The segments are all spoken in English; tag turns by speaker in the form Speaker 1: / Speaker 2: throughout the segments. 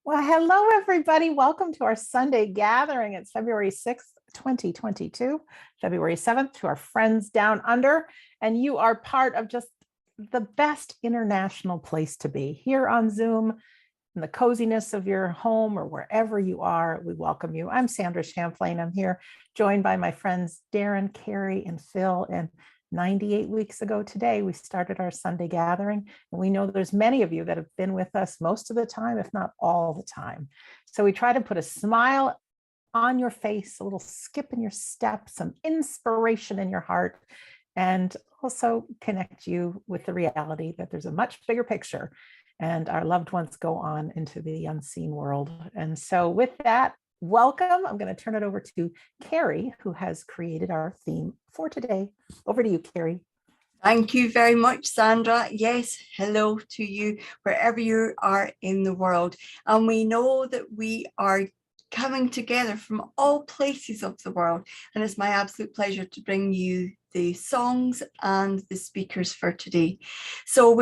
Speaker 1: Well, hello, everybody. Welcome to our Sunday gathering. It's February 6th, 2022, February 7th to our friends down under. And you are part of just the best international place to be here on Zoom in the coziness of your home or wherever you are. We welcome you. I'm Sandra Champlain. I'm here joined by my friends Darren, Carrie, and Phil. And 98 weeks ago today, we started our Sunday gathering. And we know there's many of you that have been with us most of the time, if not all the time. So we try to put a smile on your face, a little skip in your step, some inspiration in your heart, and also connect you with the reality that there's a much bigger picture and our loved ones go on into the unseen world. And so with that, welcome. I'm going to turn it over to Carrie, who has created our theme for today. Over to you, Carrie.
Speaker 2: Thank you very much, Sandra. Yes, hello to you wherever you are in the world. And we know that we are coming together from all places of the world. And it's my absolute pleasure to bring you the songs and the speakers for today. So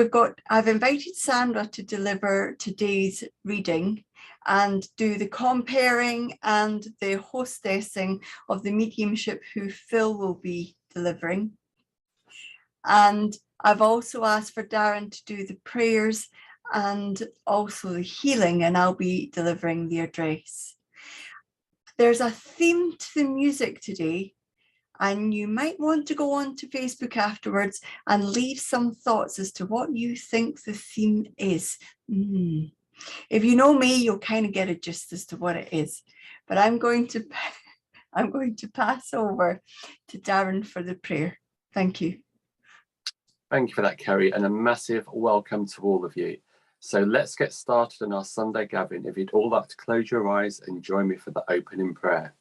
Speaker 2: I've invited Sandra to deliver today's reading and do the comparing and the hostessing of the mediumship who Phil will be delivering. And I've also asked for Darren to do the prayers and also the healing, and I'll be delivering the address. There's a theme to the music today, and you might want to go on to Facebook afterwards and leave some thoughts as to what you think the theme is. If you know me, you'll kind of get a gist as to what it is. But I'm going to pass over to Darren for the prayer. Thank you.
Speaker 3: Thank you for that, Kerry, and a massive welcome to all of you. So let's get started on our Sunday gathering. If you'd all like to close your eyes and join me for the opening prayer.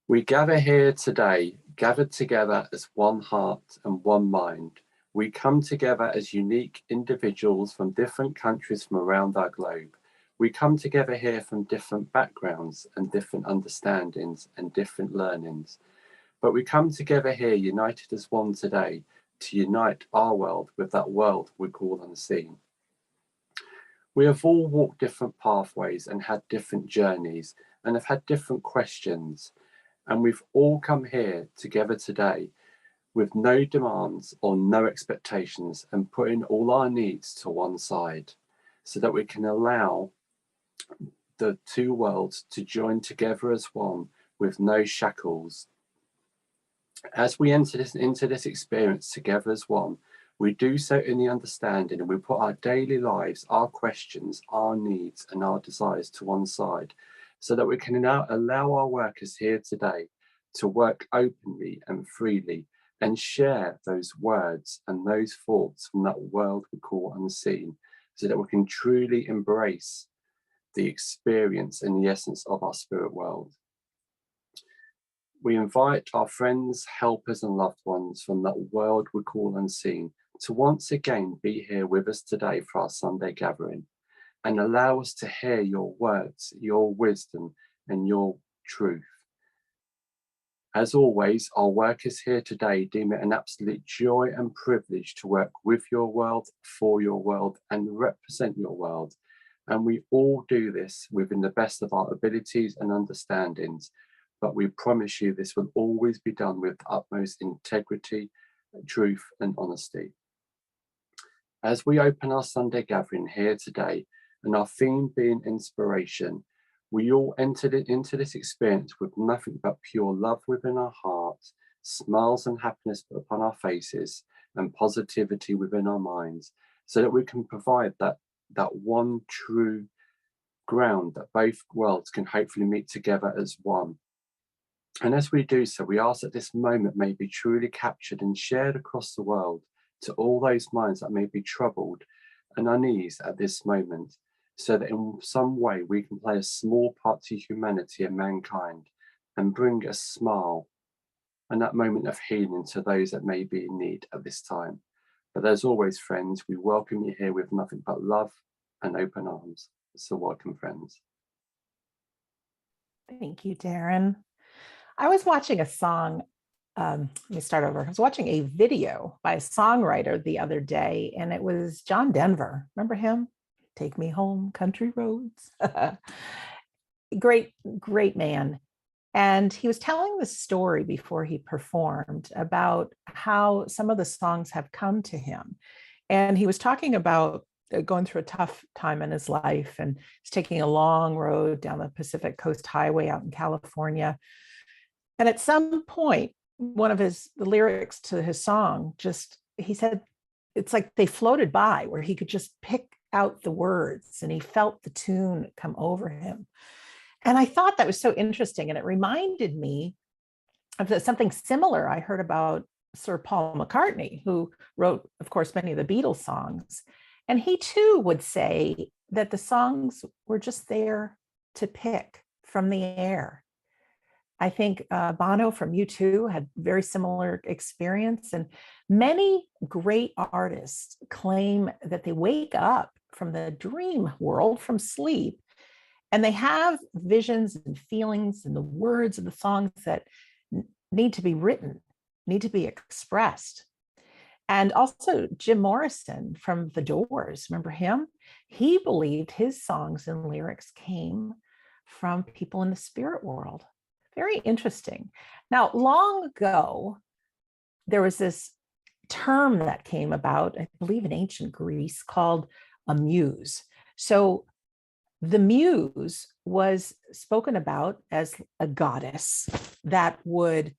Speaker 3: We gather here today, gathered together as one heart and one mind. We come together as unique individuals from different countries from around our globe. We come together here from different backgrounds and different understandings and different learnings. But we come together here united as one today to unite our world with that world we call unseen. We have all walked different pathways and had different journeys and have had different questions. And we've all come here together today with no demands or no expectations and putting all our needs to one side so that we can allow the two worlds to join together as one with no shackles. As we enter into this experience together as one, we do so in the understanding and we put our daily lives, our questions, our needs and our desires to one side so that we can now allow our workers here today to work openly and freely and share those words and those thoughts from that world we call unseen so that we can truly embrace the experience and the essence of our spirit world. We invite our friends, helpers and loved ones from that world we call unseen to once again be here with us today for our Sunday gathering and allow us to hear your words, your wisdom and your truth. As always, our workers here today deem it an absolute joy and privilege to work with your world, for your world and represent your world. And we all do this within the best of our abilities and understandings. But we promise you this will always be done with utmost integrity, truth and honesty. As we open our Sunday gathering here today, and our theme being inspiration, we all entered into this experience with nothing but pure love within our hearts, smiles and happiness upon our faces, and positivity within our minds, so that we can provide that one true ground that both worlds can hopefully meet together as one. And as we do so, we ask that this moment may be truly captured and shared across the world to all those minds that may be troubled and uneasy at this moment, so that in some way we can play a small part to humanity and mankind and bring a smile and that moment of healing to those that may be in need at this time. But as always, friends, we welcome you here with nothing but love and open arms. So welcome, friends.
Speaker 1: Thank you, Darren. I was watching a song. Let me start over. I was watching a video by a songwriter the other day, and it was John Denver. Remember him? Take me home, country roads. Great, great man. And he was telling the story before he performed about how some of the songs have come to him. And he was talking about going through a tough time in his life, and he's taking a long road down the Pacific Coast Highway out in California. And at some point, one of the lyrics to his song, he said, it's like they floated by where he could just pick out the words and he felt the tune come over him. And I thought that was so interesting. And it reminded me of something similar I heard about Sir Paul McCartney, who wrote, of course, many of the Beatles songs. And he too would say that the songs were just there to pick from the air. I think Bono from U2 had very similar experience. And many great artists claim that they wake up from the dream world, from sleep, and they have visions and feelings and the words of the songs that need to be written, need to be expressed. And also Jim Morrison from The Doors, remember him? He believed his songs and lyrics came from people in the spirit world. Very interesting. Now, long ago, there was this term that came about, I believe in ancient Greece, called a muse. So the muse was spoken about as a goddess that would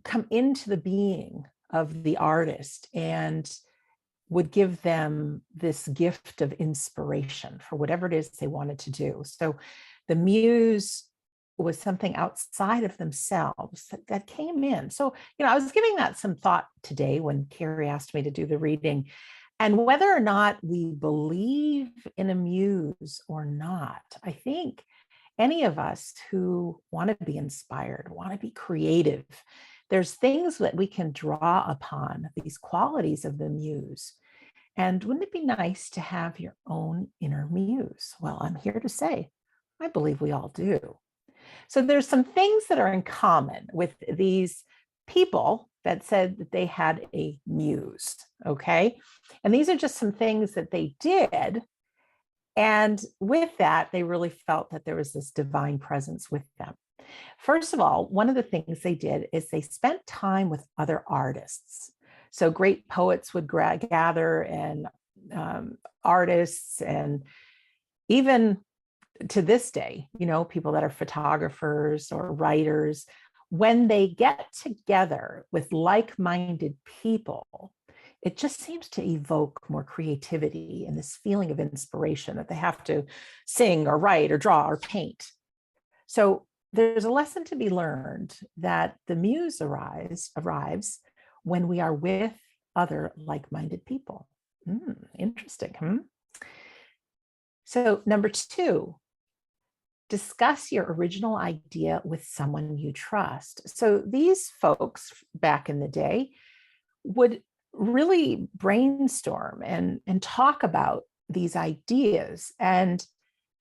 Speaker 1: come into the being of the artist and would give them this gift of inspiration for whatever it is they wanted to do. So the muse was something outside of themselves that came in. So, I was giving that some thought today when Carrie asked me to do the reading. And whether or not we believe in a muse or not, I think any of us who want to be inspired, want to be creative, there's things that we can draw upon, these qualities of the muse. And wouldn't it be nice to have your own inner muse? Well, I'm here to say, I believe we all do. So there's some things that are in common with these people that said that they had a muse, okay? And these are just some things that they did. And with that, they really felt that there was this divine presence with them. First of all, one of the things they did is they spent time with other artists. So great poets would gather, and artists, and even to this day, people that are photographers or writers, when they get together with like-minded people, it just seems to evoke more creativity and this feeling of inspiration that they have to sing or write or draw or paint. So there's a lesson to be learned that the muse arrives when we are with other like-minded people. Interesting. So number 2, discuss your original idea with someone you trust. So these folks back in the day would really brainstorm and talk about these ideas. And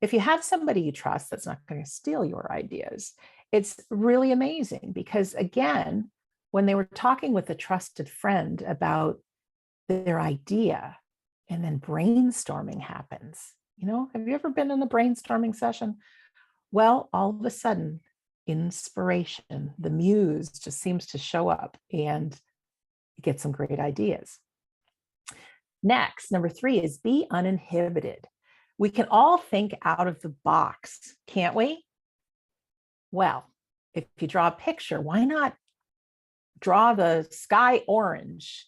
Speaker 1: if you have somebody you trust that's not going to steal your ideas, it's really amazing, because again, when they were talking with a trusted friend about their idea and then brainstorming happens, have you ever been in a brainstorming session? Well, all of a sudden, inspiration, the muse just seems to show up and get some great ideas. Next, number 3 is be uninhibited. We can all think out of the box, can't we? Well, if you draw a picture, why not draw the sky orange?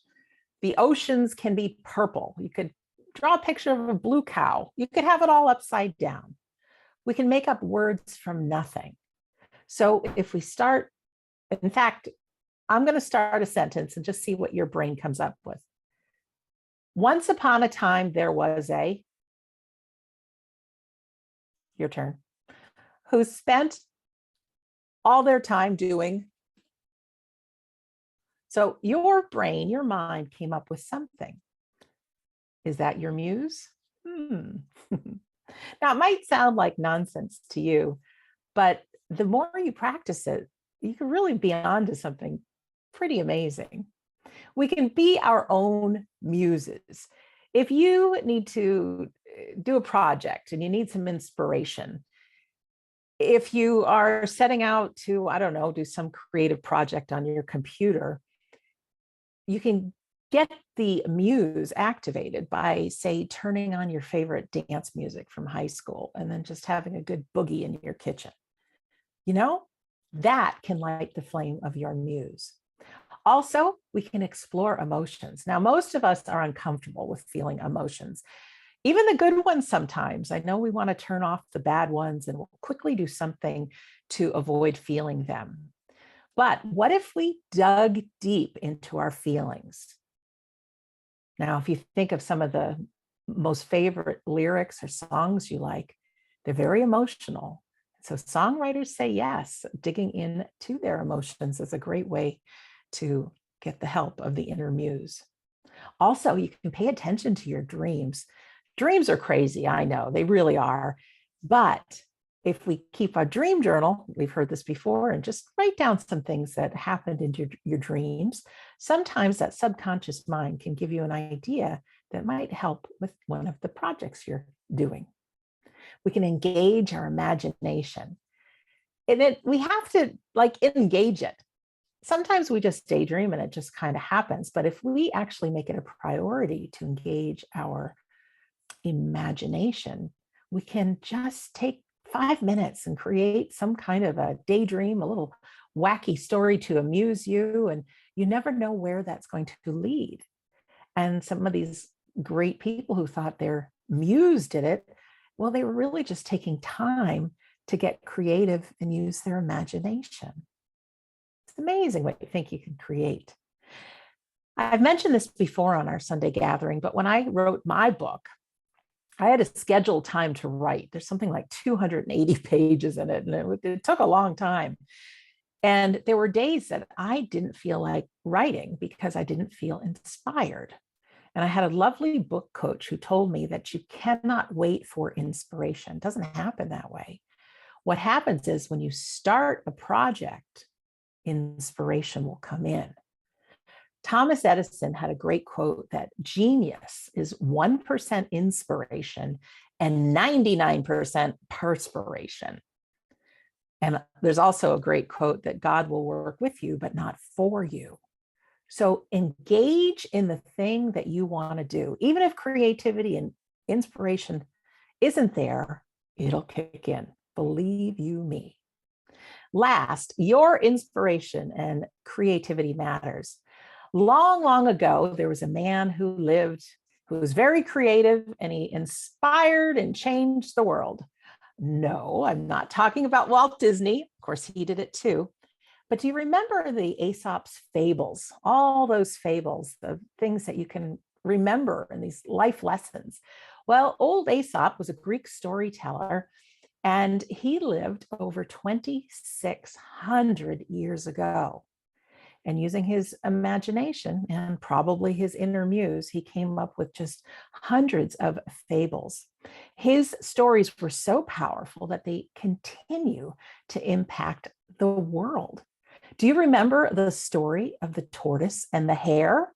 Speaker 1: The oceans can be purple. You could draw a picture of a blue cow. You could have it all upside down. We can make up words from nothing. So if we start, in fact, I'm going to start a sentence and just see what your brain comes up with. Once upon a time, there was your turn, who spent all their time doing. So your brain, your mind came up with something. Is that your muse? Now, it might sound like nonsense to you, but the more you practice it, you can really be onto something pretty amazing. We can be our own muses. If you need to do a project and you need some inspiration, if you are setting out to, I don't know, do some creative project on your computer, you can get the muse activated by, say, turning on your favorite dance music from high school and then just having a good boogie in your kitchen. You know, that can light the flame of your muse. Also, we can explore emotions. Now, most of us are uncomfortable with feeling emotions, even the good ones sometimes. I know we want to turn off the bad ones and we'll quickly do something to avoid feeling them. But what if we dug deep into our feelings? Now, if you think of some of the most favorite lyrics or songs you like, they're very emotional. So songwriters say yes, digging into their emotions is a great way to get the help of the inner muse. Also, you can pay attention to your dreams. Dreams are crazy, I know, they really are. But if we keep a dream journal, we've heard this before, and just write down some things that happened in your dreams, sometimes that subconscious mind can give you an idea that might help with one of the projects you're doing. We can engage our imagination. And we have to engage it. Sometimes we just daydream and it just kind of happens. But if we actually make it a priority to engage our imagination, we can just take 5 minutes and create some kind of a daydream, a little wacky story to amuse you. And you never know where that's going to lead. And some of these great people who thought their muse did it, well, they were really just taking time to get creative and use their imagination. It's amazing what you think you can create. I've mentioned this before on our Sunday gathering, but when I wrote my book, I had a scheduled time to write. There's something like 280 pages in it, and it took a long time. And there were days that I didn't feel like writing because I didn't feel inspired. And I had a lovely book coach who told me that you cannot wait for inspiration. It doesn't happen that way. What happens is when you start a project, inspiration will come in. Thomas Edison had a great quote that genius is 1% inspiration and 99% perspiration. And there's also a great quote that God will work with you, but not for you. So engage in the thing that you want to do. Even if creativity and inspiration isn't there, it'll kick in. Believe you me. Last, your inspiration and creativity matters. Long, long ago, there was a man who was very creative, and he inspired and changed the world. No, I'm not talking about Walt Disney. Of course, he did it too. But do you remember the Aesop's fables? All those fables, the things that you can remember in these life lessons. Well, old Aesop was a Greek storyteller, and he lived over 2,600 years ago. And using his imagination and probably his inner muse, he came up with just hundreds of fables. His stories were so powerful that they continue to impact the world. Do you remember the story of the tortoise and the hare?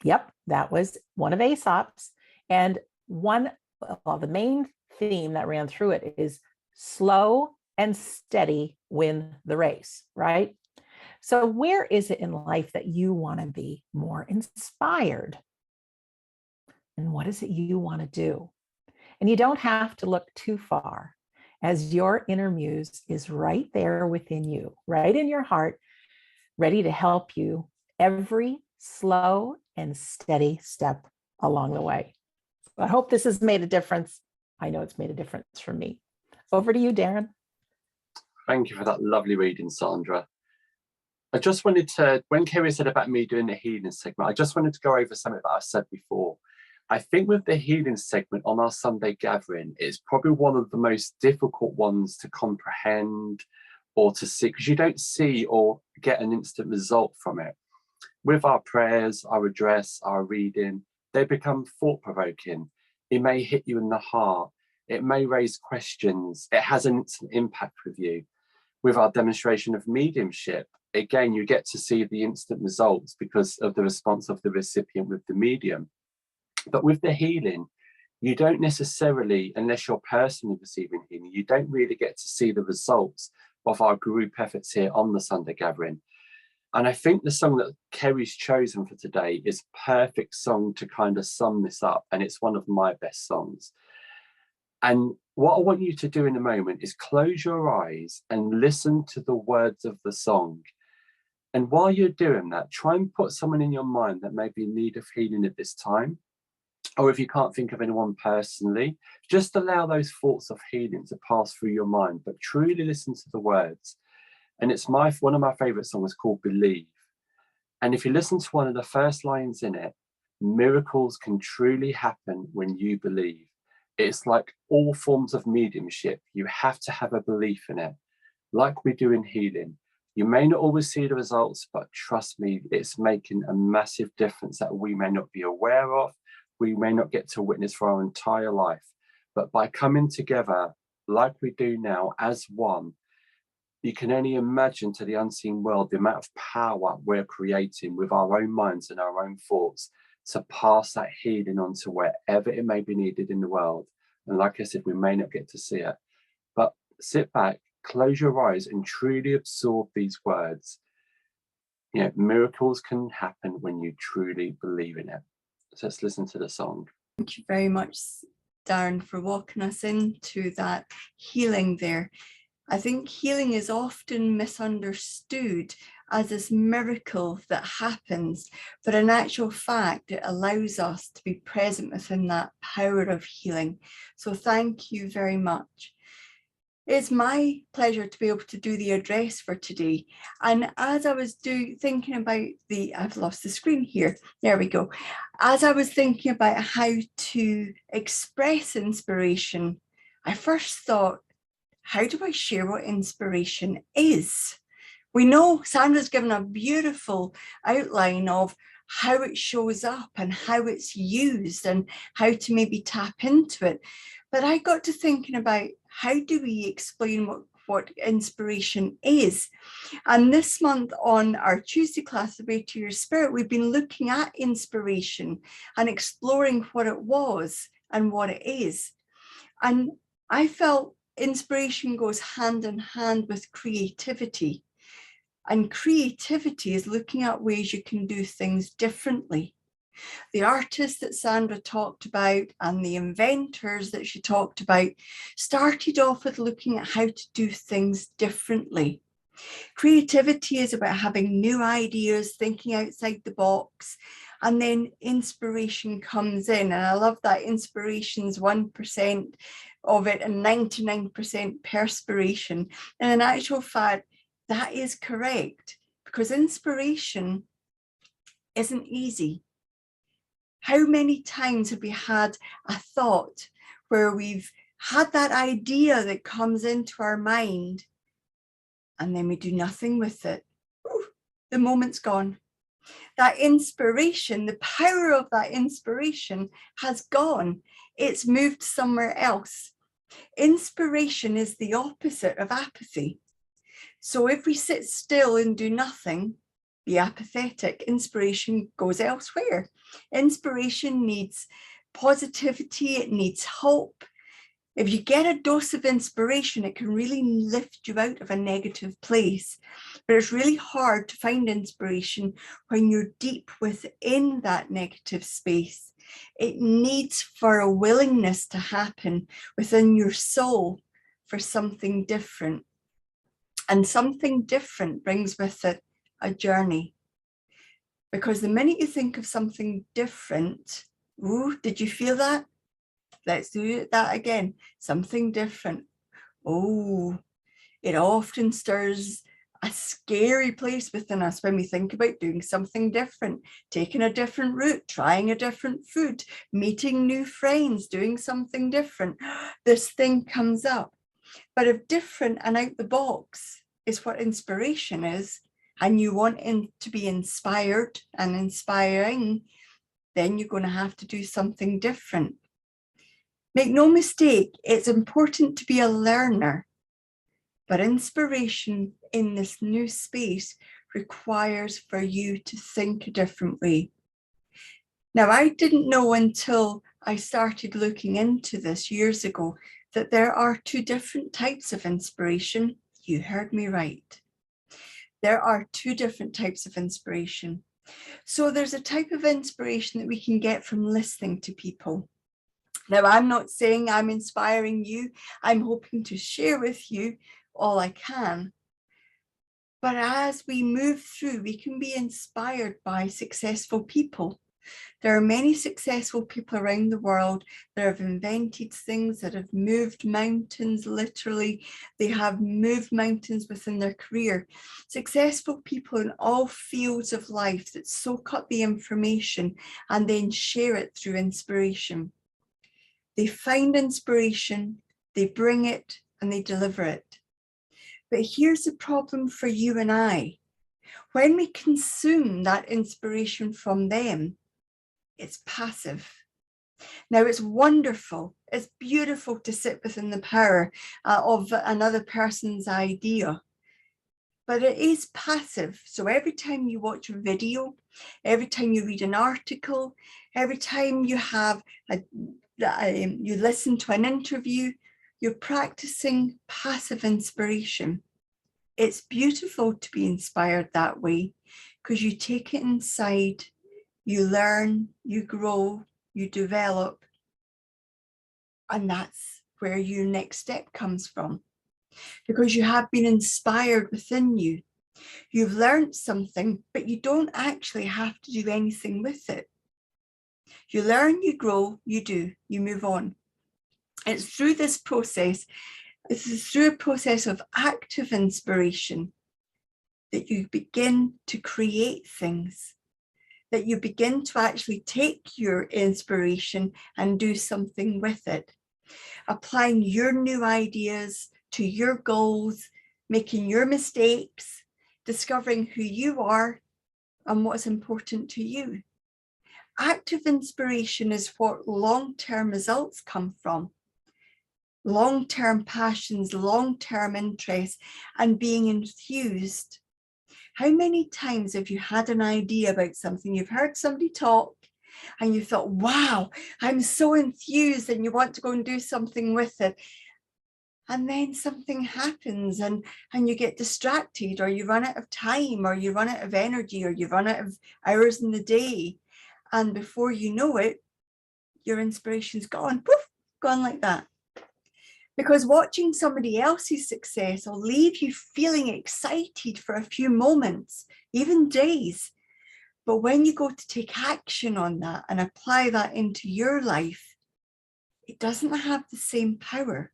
Speaker 1: Yep, that was one of Aesop's. And the main theme that ran through it is slow and steady win the race, right? So where is it in life that you want to be more inspired? And what is it you want to do? And you don't have to look too far, as your inner muse is right there within you, right in your heart, ready to help you every slow and steady step along the way. I hope this has made a difference. I know it's made a difference for me. Over to you, Darren.
Speaker 3: Thank you for that lovely reading, Sandra. I just wanted to, when Kerry said about me doing the healing segment, I just wanted to go over something that I've said before. I think with the healing segment on our Sunday gathering, it's probably one of the most difficult ones to comprehend or to see, because you don't see or get an instant result from it. With our prayers, our address, our reading, they become thought-provoking. It may hit you in the heart. It may raise questions. It has an instant impact with you. With our demonstration of mediumship, again, you get to see the instant results because of the response of the recipient with the medium. But with the healing, you don't necessarily, unless you're personally receiving healing, you don't really get to see the results of our group efforts here on the Sunday Gathering. And I think the song that Kerry's chosen for today is a perfect song to kind of sum this up. And it's one of my best songs. And what I want you to do in a moment is close your eyes and listen to the words of the song. And while you're doing that, try and put someone in your mind that may be in need of healing at this time. Or if you can't think of anyone personally, just allow those thoughts of healing to pass through your mind, but truly listen to the words. And it's one of my favorite songs called Believe. And if you listen to one of the first lines in it, miracles can truly happen when you believe. It's like all forms of mediumship. You have to have a belief in it, like we do in healing. You may not always see the results, but trust me, it's making a massive difference that we may not be aware of. We may not get to witness for our entire life, but by coming together like we do now as one, you can only imagine to the unseen world the amount of power we're creating with our own minds and our own thoughts to pass that healing on to wherever it may be needed in the world. And like I said, we may not get to see it, but sit back, close your eyes and truly absorb these words. You know, miracles can happen when you truly believe in it. So let's listen to the song.
Speaker 2: Thank you very much, Darren, for walking us into that healing there. I think healing is often misunderstood as this miracle that happens, but in actual fact, it allows us to be present within that power of healing. So thank you very much. It's my pleasure to be able to do the address for today. And as I was thinking about I've lost the screen here. There we go. As I was thinking about how to express inspiration, I first thought, how do I share what inspiration is? We know Sandra's given a beautiful outline of how it shows up and how it's used and how to maybe tap into it. But I got to thinking about, how do we explain what inspiration is? And this month on our Tuesday class, The Way to Your Spirit, we've been looking at inspiration and exploring what it was and what it is. And I felt inspiration goes hand in hand with creativity. And creativity is looking at ways you can do things differently. The artists that Sandra talked about and the inventors that she talked about started off with looking at how to do things differently. Creativity is about having new ideas, thinking outside the box, and then inspiration comes in. And I love that inspiration's 1% of it and 99% perspiration. And in actual fact, that is correct, because inspiration isn't easy. How many times have we had a thought where we've had that idea that comes into our mind and then we do nothing with it? Ooh, the moment's gone. That inspiration, the power of that inspiration has gone. It's moved somewhere else. Inspiration is the opposite of apathy. So if we sit still and do nothing, be apathetic, inspiration goes elsewhere. Inspiration needs positivity, it needs hope. If you get a dose of inspiration, it can really lift you out of a negative place. But it's really hard to find inspiration when you're deep within that negative space. It needs for a willingness to happen within your soul for something different. And something different brings with it a journey. Because the minute you think of something different, ooh, did you feel that? Let's do that again. Something different. Oh, it often stirs a scary place within us when we think about doing something different, taking a different route, trying a different food, meeting new friends, doing something different. This thing comes up. But if different and out the box is what inspiration is, and you want to be inspired and inspiring, then you're going to have to do something different. Make no mistake, it's important to be a learner, but inspiration in this new space requires for you to think a different way. Now, I didn't know until I started looking into this years ago that there are two different types of inspiration. You heard me right. There are two different types of inspiration. So there's a type of inspiration that we can get from listening to people. Now, I'm not saying I'm inspiring you. I'm hoping to share with you all I can. But as we move through, we can be inspired by successful people. There are many successful people around the world that have invented things, that have moved mountains, literally. They have moved mountains within their career. Successful people in all fields of life that soak up the information and then share it through inspiration. They find inspiration, they bring it, and they deliver it. But here's the problem for you and I. When we consume that inspiration from them, it's passive. Now, it's wonderful, it's beautiful to sit within the power of another person's idea, but it is passive. So every time you watch a video, every time you read an article, every time you have you listen to an interview, you're practicing passive inspiration. It's beautiful to be inspired that way because you take it inside. You learn, you grow, you develop, and that's where your next step comes from. Because you have been inspired within you. You've learned something, but you don't actually have to do anything with it. You learn, you grow, you do, you move on. It's through this process, it's through a process of active inspiration that you begin to create things. That you begin to actually take your inspiration and do something with it, applying your new ideas to your goals, making your mistakes, discovering who you are and what's important to you. Active inspiration is what long-term results come from. Long-term passions, long-term interests, and being enthused. How many times have you had an idea about something? You've heard somebody talk and you thought, wow, I'm so enthused, and you want to go and do something with it. And then something happens and you get distracted, or you run out of time, or you run out of energy, or you run out of hours in the day. And before you know it, your inspiration's gone, poof, gone like that. Because watching somebody else's success will leave you feeling excited for a few moments, even days. But when you go to take action on that and apply that into your life, it doesn't have the same power.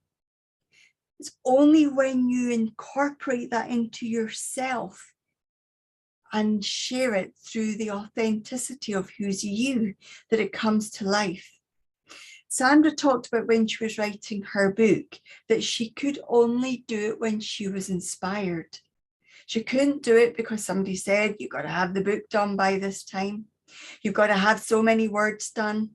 Speaker 2: It's only when you incorporate that into yourself and share it through the authenticity of who's you that it comes to life. Sandra talked about when she was writing her book that she could only do it when she was inspired. She couldn't do it because somebody said, you've got to have the book done by this time. You've got to have so many words done.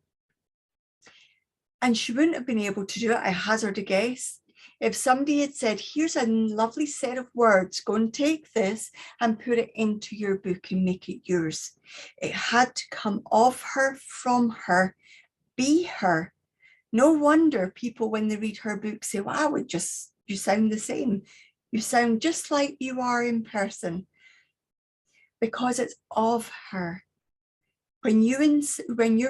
Speaker 2: And she wouldn't have been able to do it, I hazard a guess, if somebody had said, here's a lovely set of words, go and take this and put it into your book and make it yours. It had to come off her, from her, be her. No wonder people, when they read her book, say, wow, you sound the same. You sound just like you are in person. Because it's of her. When you're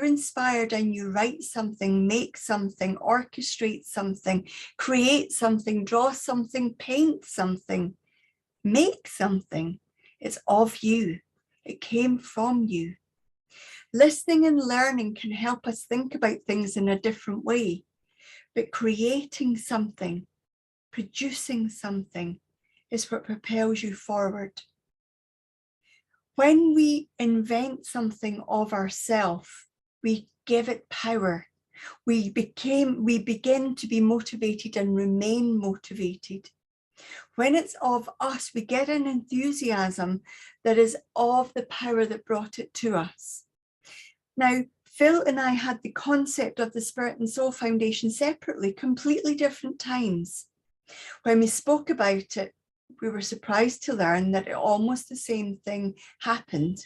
Speaker 2: inspired and you write something, make something, orchestrate something, create something, draw something, paint something, make something, it's of you. It came from you. Listening and learning can help us think about things in a different way, but creating something, producing something is what propels you forward. When we invent something of ourselves, we give it power. We begin to be motivated and remain motivated. When it's of us, we get an enthusiasm that is of the power that brought it to us. Now, Phil and I had the concept of the Spirit and Soul Foundation separately, completely different times. When we spoke about it, we were surprised to learn that almost the same thing happened.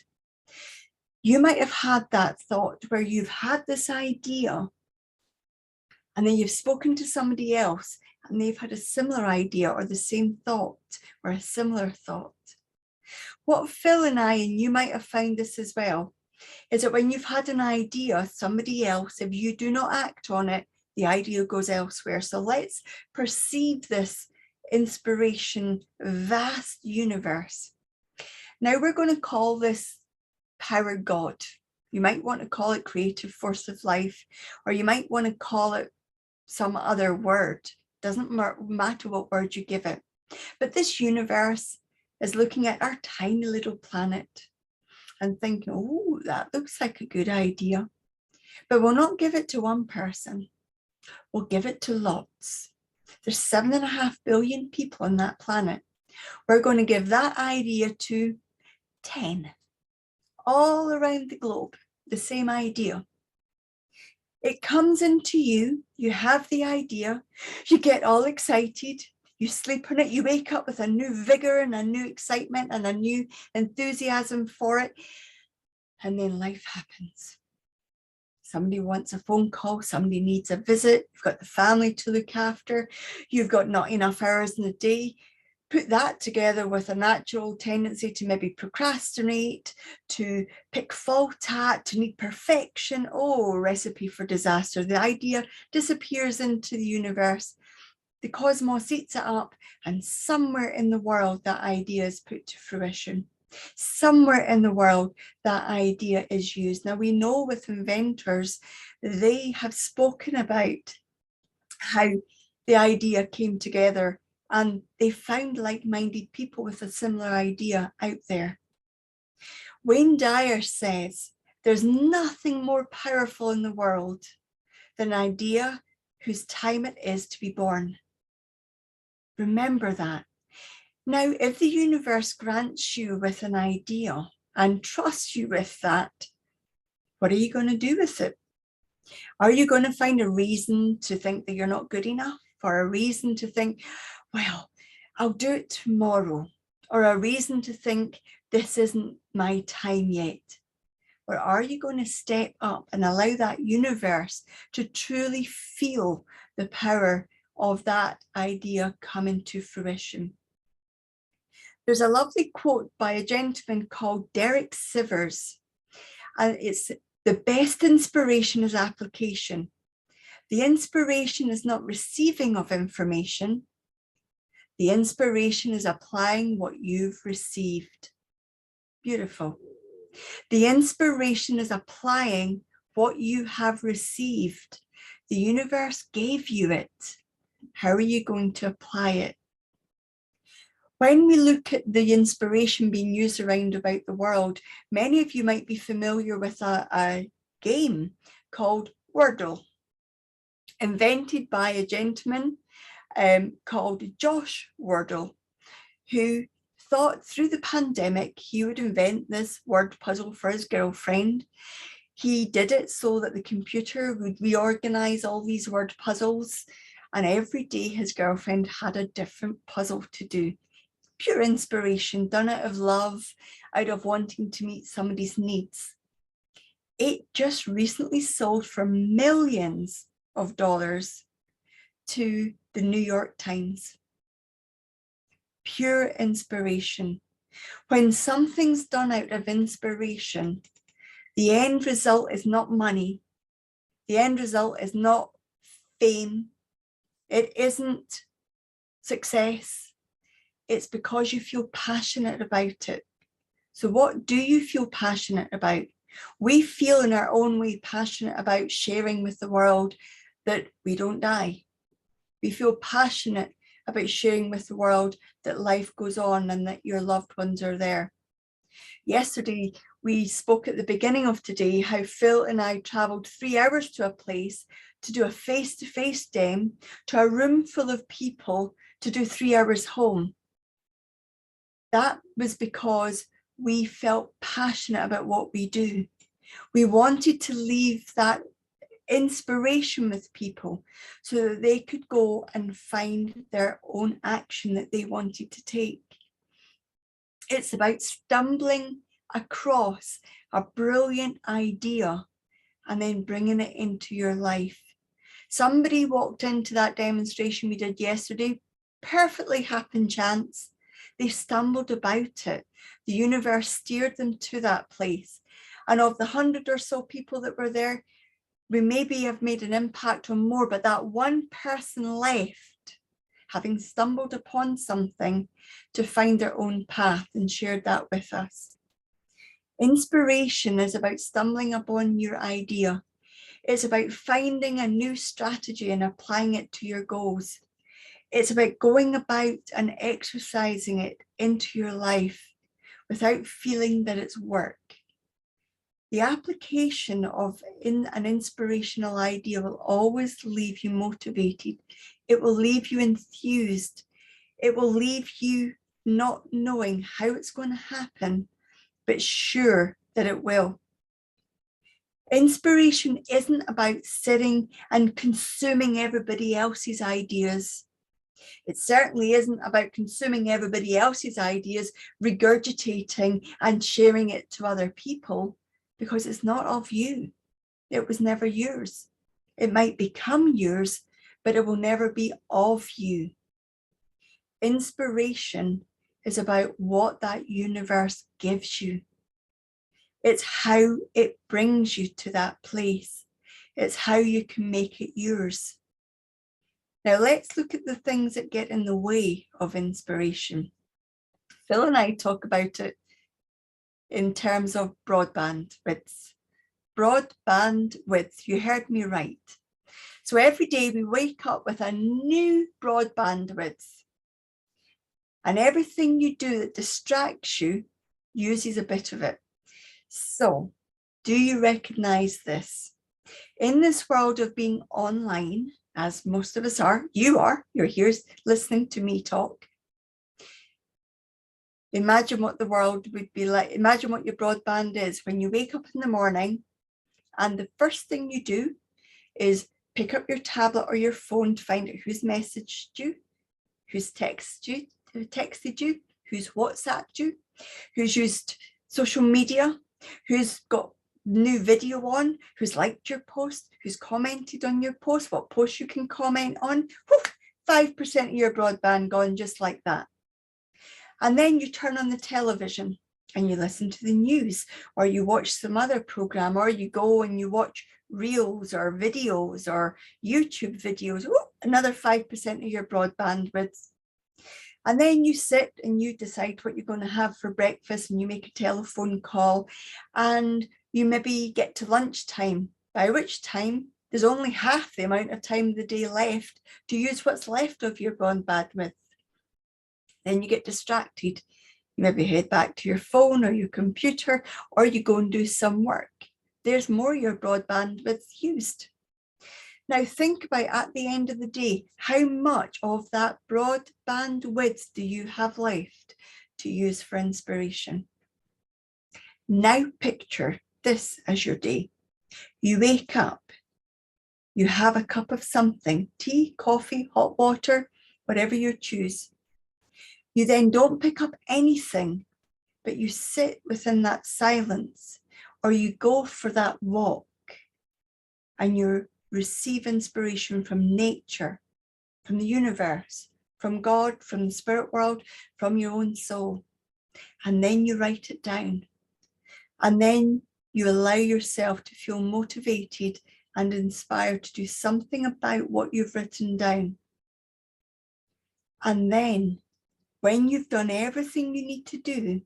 Speaker 2: You might have had that thought where you've had this idea and then you've spoken to somebody else and they've had a similar idea or the same thought or a similar thought. What Phil and I, and you might have found this as well, is that when you've had an idea, somebody else, if you do not act on it, the idea goes elsewhere. So let's perceive this inspiration, vast universe. Now we're going to call this power God. You might want to call it creative force of life, or you might want to call it some other word. Doesn't matter what word you give it. But this universe is looking at our tiny little planet and thinking, oh, that looks like a good idea. But we'll not give it to one person. We'll give it to lots. There's 7.5 billion people on that planet. We're going to give that idea to 10, all around the globe, the same idea. It comes into you, you have the idea, you get all excited, you sleep on it, you wake up with a new vigor and a new excitement and a new enthusiasm for it. And then life happens. Somebody wants a phone call, somebody needs a visit, you've got the family to look after, you've got not enough hours in the day. Put that together with a natural tendency to maybe procrastinate, to pick fault at, to need perfection. Oh, recipe for disaster. The idea disappears into the universe. The cosmos eats it up, and somewhere in the world that idea is put to fruition. Somewhere in the world that idea is used. Now we know with inventors, they have spoken about how the idea came together and they found like-minded people with a similar idea out there. Wayne Dyer says, there's nothing more powerful in the world than an idea whose time it is to be born. Remember that. Now, if the universe grants you with an idea and trusts you with that, what are you going to do with it? Are you going to find a reason to think that you're not good enough, or a reason to think, well, I'll do it tomorrow, or a reason to think this isn't my time yet? Or are you going to step up and allow that universe to truly feel the power of that idea coming to fruition? There's a lovely quote by a gentleman called Derek Sivers, and it's, the best inspiration is application. The inspiration is not receiving of information. The inspiration is applying what you've received. Beautiful. The inspiration is applying what you have received. The universe gave you it. How are you going to apply it? When we look at the inspiration being used around about the world, many of you might be familiar with a game called Wordle, invented by a gentleman called Josh Wordle, who thought through the pandemic he would invent this word puzzle for his girlfriend. He did it so that the computer would reorganize all these word puzzles, and every day his girlfriend had a different puzzle to do. Pure inspiration, done out of love, out of wanting to meet somebody's needs. It just recently sold for millions of dollars to the New York Times. Pure inspiration. When something's done out of inspiration, the end result is not money. The end result is not fame. It isn't success. It's because you feel passionate about it. So what do you feel passionate about? We feel in our own way passionate about sharing with the world that we don't die. We feel passionate about sharing with the world that life goes on and that your loved ones are there. Yesterday, we spoke at the beginning of today how Phil and I travelled 3 hours to a place to do a face-to-face dem to a room full of people to do 3 hours home. That was because we felt passionate about what we do. We wanted to leave that inspiration with people so that they could go and find their own action that they wanted to take. It's about stumbling across a brilliant idea and then bringing it into your life. Somebody walked into that demonstration we did yesterday, perfectly happen chance. They stumbled about it. The universe steered them to that place. And of the 100 or so people that were there, we maybe have made an impact on more, but that one person left, having stumbled upon something to find their own path, and shared that with us. Inspiration is about stumbling upon your idea. It's about finding a new strategy and applying it to your goals. It's about going about and exercising it into your life without feeling that it's work. The application of an inspirational idea will always leave you motivated. It will leave you enthused. It will leave you not knowing how it's going to happen, but sure that it will. Inspiration isn't about sitting and consuming everybody else's ideas. It certainly isn't about consuming everybody else's ideas, regurgitating and sharing it to other people, because it's not of you. It was never yours. It might become yours, but it will never be of you. Inspiration is about what that universe gives you. It's how it brings you to that place. It's how you can make it yours. Now let's look at the things that get in the way of inspiration. Phil and I talk about it in terms of broadband width. Broadband width, you heard me right. So every day we wake up with a new broadband width. And everything you do that distracts you uses a bit of it. So, do you recognize this? In this world of being online, as most of us are, you're here listening to me talk. Imagine what the world would be like. Imagine what your broadband is when you wake up in the morning and the first thing you do is pick up your tablet or your phone to find out who's messaged you, who's texted you, who's WhatsApped you, who's used social media, who's got new video on, who's liked your post, who's commented on your post, what post you can comment on. 5% of your broadband gone just like that. And then you turn on the television and you listen to the news, or you watch some other program, or you go and you watch reels or videos or YouTube videos. Another 5% of your broadband width. And then you sit and you decide what you're going to have for breakfast, and you make a telephone call, and you maybe get to lunchtime, by which time there's only half the amount of time of the day left to use what's left of your broadband width. Then you get distracted. You maybe head back to your phone or your computer, or you go and do some work. There's more of your broadband width used. Now think about, at the end of the day, how much of that broadband width do you have left to use for inspiration? Now picture this as your day. You wake up, you have a cup of something, tea, coffee, hot water, whatever you choose. You then don't pick up anything, but you sit within that silence, or you go for that walk, and you receive inspiration from nature, from the universe, from God, from the spirit world, from your own soul. And then you write it down. And then you allow yourself to feel motivated and inspired to do something about what you've written down. And then, when you've done everything you need to do,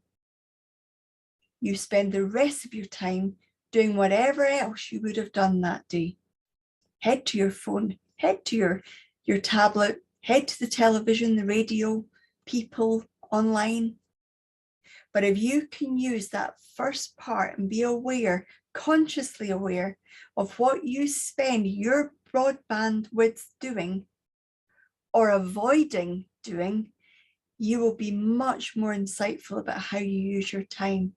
Speaker 2: you spend the rest of your time doing whatever else you would have done that day. Head to your phone, head to your tablet, head to the television, the radio, people, online. But if you can use that first part and be aware, consciously aware of what you spend your broadband width doing or avoiding doing, you will be much more insightful about how you use your time.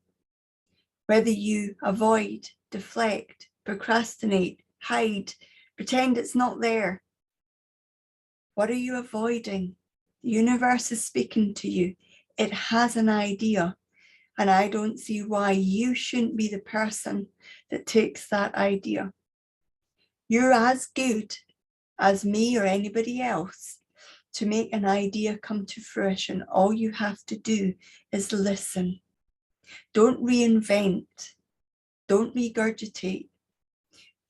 Speaker 2: Whether you avoid, deflect, procrastinate, hide, pretend it's not there. What are you avoiding? The universe is speaking to you. It has an idea. And I don't see why you shouldn't be the person that takes that idea. You're as good as me or anybody else to make an idea come to fruition. All you have to do is listen. Don't reinvent. Don't regurgitate.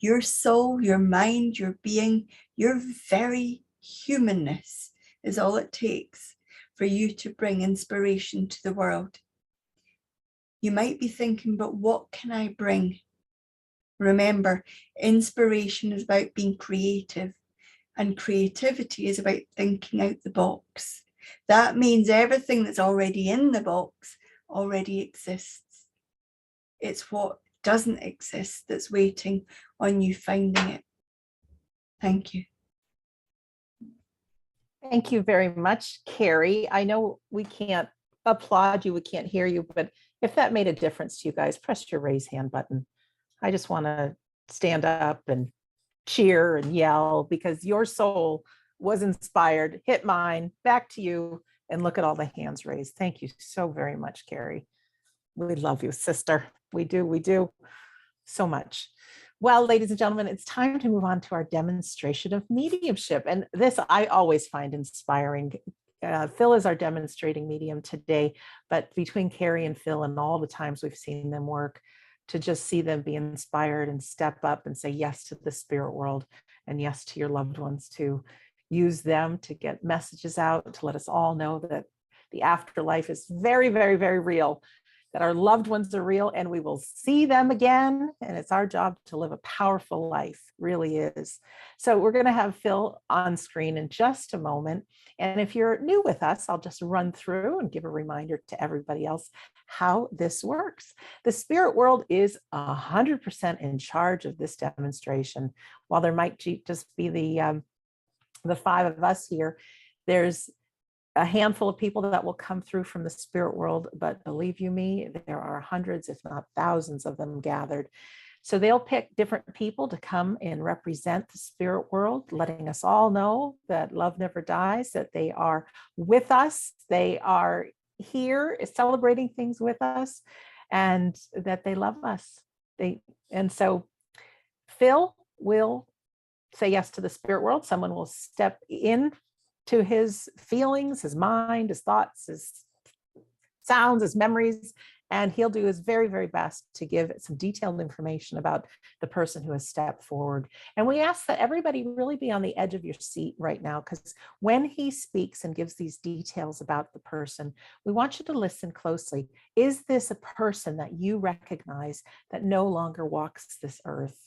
Speaker 2: Your soul, your mind, your being, your very humanness is all it takes for you to bring inspiration to the world. You might be thinking, but what can I bring? Remember, inspiration is about being creative, and creativity is about thinking out the box. That means everything that's already in the box already exists. It's what doesn't exist that's waiting on you finding it. Thank you.
Speaker 1: Thank you very much, Carrie. I know we can't applaud you, we can't hear you, but if that made a difference to you guys, press your raise hand button. I just want to stand up and cheer and yell because your soul was inspired. Hit mine, back to you, and look at all the hands raised. Thank you so very much, Carrie. We love you, sister. We do so much. Well, ladies and gentlemen, it's time to move on to our demonstration of mediumship. And this I always find inspiring. Phil is our demonstrating medium today, but between Carrie and Phil and all the times we've seen them work, to just see them be inspired and step up and say yes to the spirit world and yes to your loved ones, to use them to get messages out, to let us all know that the afterlife is very, very, very real, that our loved ones are real and we will see them again. And it's our job to live a powerful life, really is. So we're going to have Phil on screen in just a moment. And if you're new with us, I'll just run through and give a reminder to everybody else how this works. The spirit world is 100% in charge of this demonstration. While there might just be the five of us here, there's a handful of people that will come through from the spirit world, but believe you me, there are hundreds, if not thousands of them gathered. So they'll pick different people to come and represent the spirit world, letting us all know that love never dies, that they are with us, they are here celebrating things with us, and that they love us. And so Phil will say yes to the spirit world. Someone will step in to his feelings, his mind, his thoughts, his sounds, his memories, and he'll do his very, very best to give some detailed information about the person who has stepped forward. And we ask that everybody really be on the edge of your seat right now, because when he speaks and gives these details about the person, we want you to listen closely. Is this a person that you recognize that no longer walks this earth?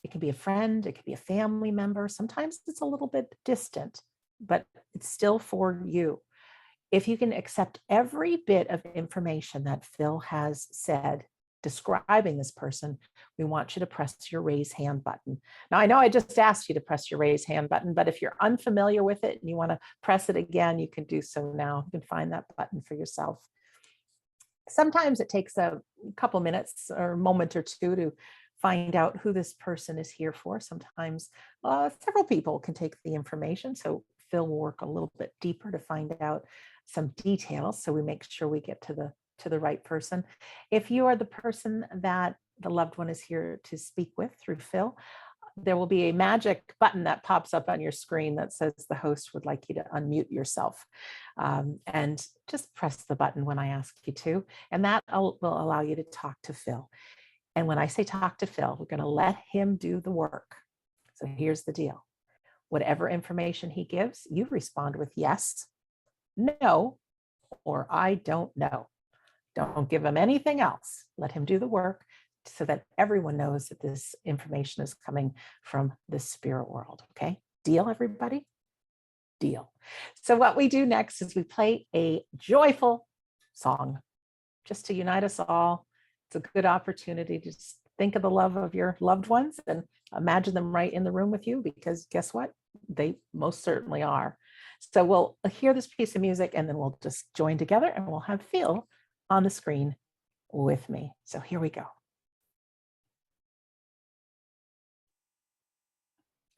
Speaker 1: It can be a friend, it could be a family member. Sometimes it's a little bit distant, but it's still for you. If you can accept every bit of information that Phil has said describing this person, we want you to press your raise hand button. Now, I know I just asked you to press your raise hand button, but if you're unfamiliar with it and you want to press it again, you can do so now. You can find that button for yourself. Sometimes it takes a couple minutes or a moment or two to find out who this person is here for. Sometimes several people can take the information. So Phil will work a little bit deeper to find out some details, so we make sure we get to the right person. If you are the person that the loved one is here to speak with through Phil, there will be a magic button that pops up on your screen that says the host would like you to unmute yourself, and just press the button when I ask you to, and that will allow you to talk to Phil. And when I say talk to Phil, we're going to let him do the work. So here's the deal. Whatever information he gives, you respond with yes, no, or I don't know. Don't give him anything else. Let him do the work so that everyone knows that this information is coming from the spirit world. Okay? Deal, everybody? Deal. So what we do next is we play a joyful song just to unite us all. It's a good opportunity to just think of the love of your loved ones and imagine them right in the room with you, because guess what? They most certainly are. So we'll hear this piece of music and then we'll just join together and we'll have Phil on the screen with me. So here we go.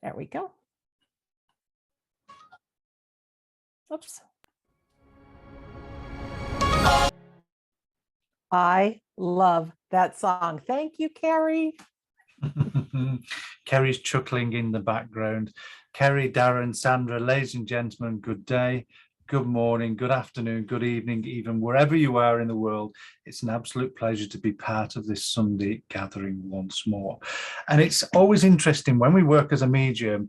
Speaker 1: There we go. Oops. I love that song. Thank you, Carrie.
Speaker 4: Kerry's chuckling in the background. Kerry, Darren, Sandra, ladies and gentlemen, good day, good morning, good afternoon, good evening, even wherever you are in the world. It's an absolute pleasure to be part of this Sunday gathering once more. And it's always interesting when we work as a medium,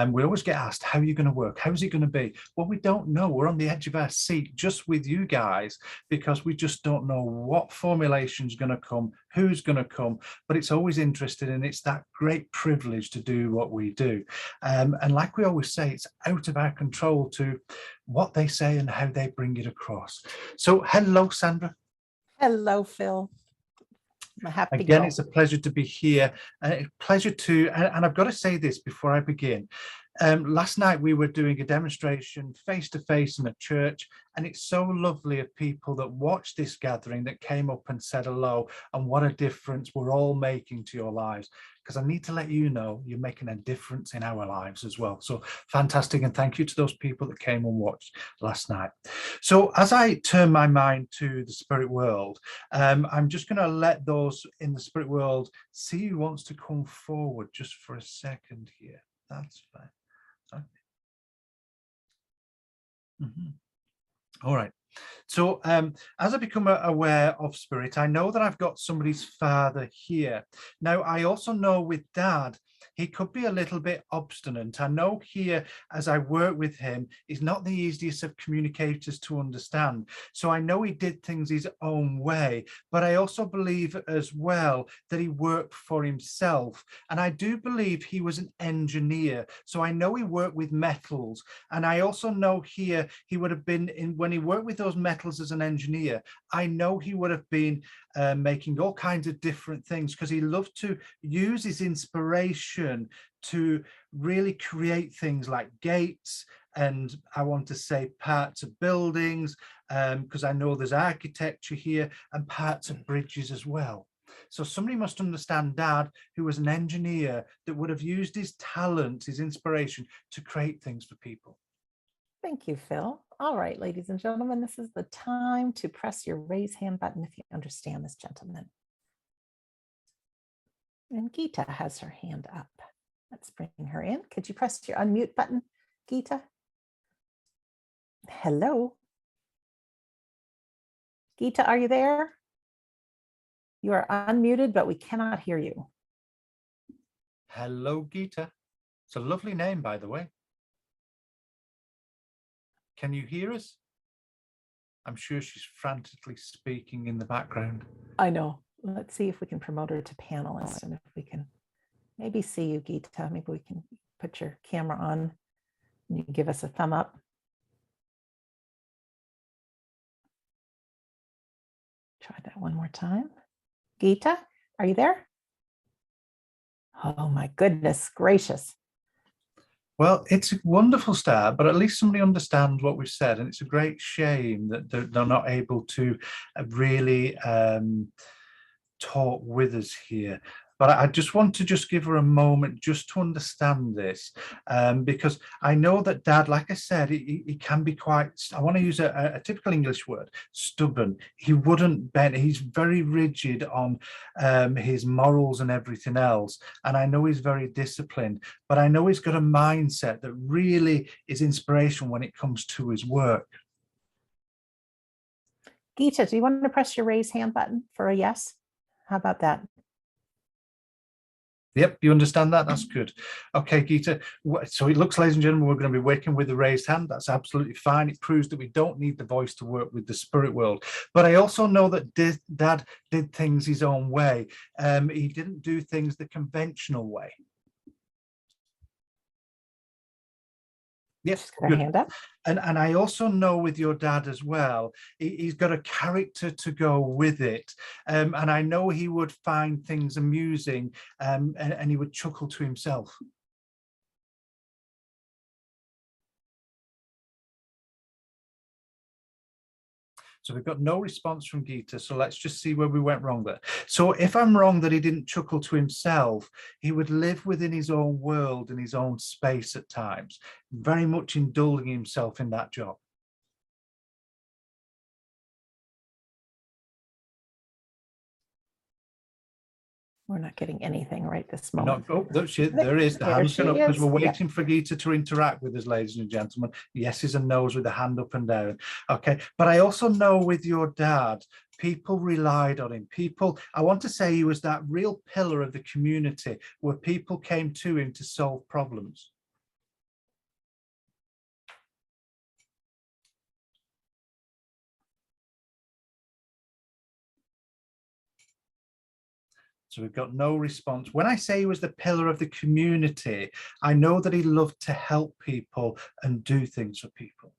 Speaker 4: we always get asked, how are you going to work? How's it going to be? Well, we don't know. We're on the edge of our seat just with you guys, because we just don't know what formulation is going to come, who's going to come, but it's always interesting, and it's that great privilege to do what we do. And like we always say, it's out of our control to what they say and how they bring it across. So hello, Sandra.
Speaker 1: Hello, Phil. I'm a happy
Speaker 4: Again,
Speaker 1: girl.
Speaker 4: it's a pleasure to be here, and a pleasure to, and I've got to say this before I begin. Last night we were doing a demonstration face to face in a church, and it's so lovely of people that watched this gathering that came up and said hello, and what a difference we're all making to your lives, because I need to let you know you're making a difference in our lives as well. So fantastic, and thank you to those people that came and watched last night. So as I turn my mind to the spirit world, I'm just going to let those in the spirit world see who wants to come forward just for a second here. That's fine. All right. So as I become aware of spirit, I know that I've got somebody's father here. Now, I also know with Dad, he could be a little bit obstinate. I know here, as I work with him, he's not the easiest of communicators to understand. So I know he did things his own way, but I also believe as well that he worked for himself. And I do believe he was an engineer. So I know he worked with metals. And I also know here he would have been in, when he worked with those metals as an engineer, I know he would have been making all kinds of different things, because he loved to use his inspiration to really create things like gates, and I want to say parts of buildings, because I know there's architecture here, and parts of bridges as well. So somebody must understand Dad, who was an engineer, that would have used his talent, his inspiration to create things for people.
Speaker 1: Thank you, Phil. All right, ladies and gentlemen, this is the time to press your raise hand button if you understand this gentleman. And Geeta has her hand up. Let's bring her in. Could you press your unmute button, Geeta? Hello. Geeta, are you there? You are unmuted, but we cannot hear you.
Speaker 4: Hello, Geeta. It's a lovely name, by the way. Can you hear us? I'm sure she's frantically speaking in the background.
Speaker 1: I know. Let's see if we can promote her to panelist, and if we can maybe see you, Geeta. Maybe we can put your camera on and you give us a thumb up. Try that one more time. Geeta, are you there? Oh my goodness gracious.
Speaker 4: Well, it's a wonderful start, but at least somebody understands what we've said. And it's a great shame that they're not able to really talk with us here. But I just want to just give her a moment just to understand this, because I know that Dad, like I said, he can be quite, I want to use a typical English word, stubborn. He wouldn't bend. He's very rigid on his morals and everything else. And I know he's very disciplined, but I know he's got a mindset that really is inspirational when it comes to his work.
Speaker 1: Geeta, do you want to press your raise hand button for a yes? How about that?
Speaker 4: Yep, you understand that? That's good. Okay, Geeta. So it looks, ladies and gentlemen, we're going to be working with the raised hand. That's absolutely fine. It proves that we don't need the voice to work with the spirit world. But I also know that Dad did things his own way. He didn't do things the conventional way. Yes,
Speaker 1: Got her hand up.
Speaker 4: And I also know with your dad as well, he's got a character to go with it. And I know he would find things amusing, and he would chuckle to himself. So we've got no response from Geeta. So let's just see where we went wrong there. So if I'm wrong that he didn't chuckle to himself, he would live within his own world and his own space at times, very much indulging himself in that job.
Speaker 1: We're not getting anything right this
Speaker 4: We're
Speaker 1: moment.
Speaker 4: not, oh, there is. The
Speaker 1: There
Speaker 4: hand's
Speaker 1: she
Speaker 4: gone up because
Speaker 1: is.
Speaker 4: we're
Speaker 1: Yeah.
Speaker 4: waiting for Geeta to interact with us, ladies and gentlemen. Yeses and nos with the hand up and down. Okay. But I also know with your dad, people relied on him. People, I want to say he was that real pillar of the community where people came to him to solve problems. So we've got no response. When I say he was the pillar of the community, I know that he loved to help people and do things for people.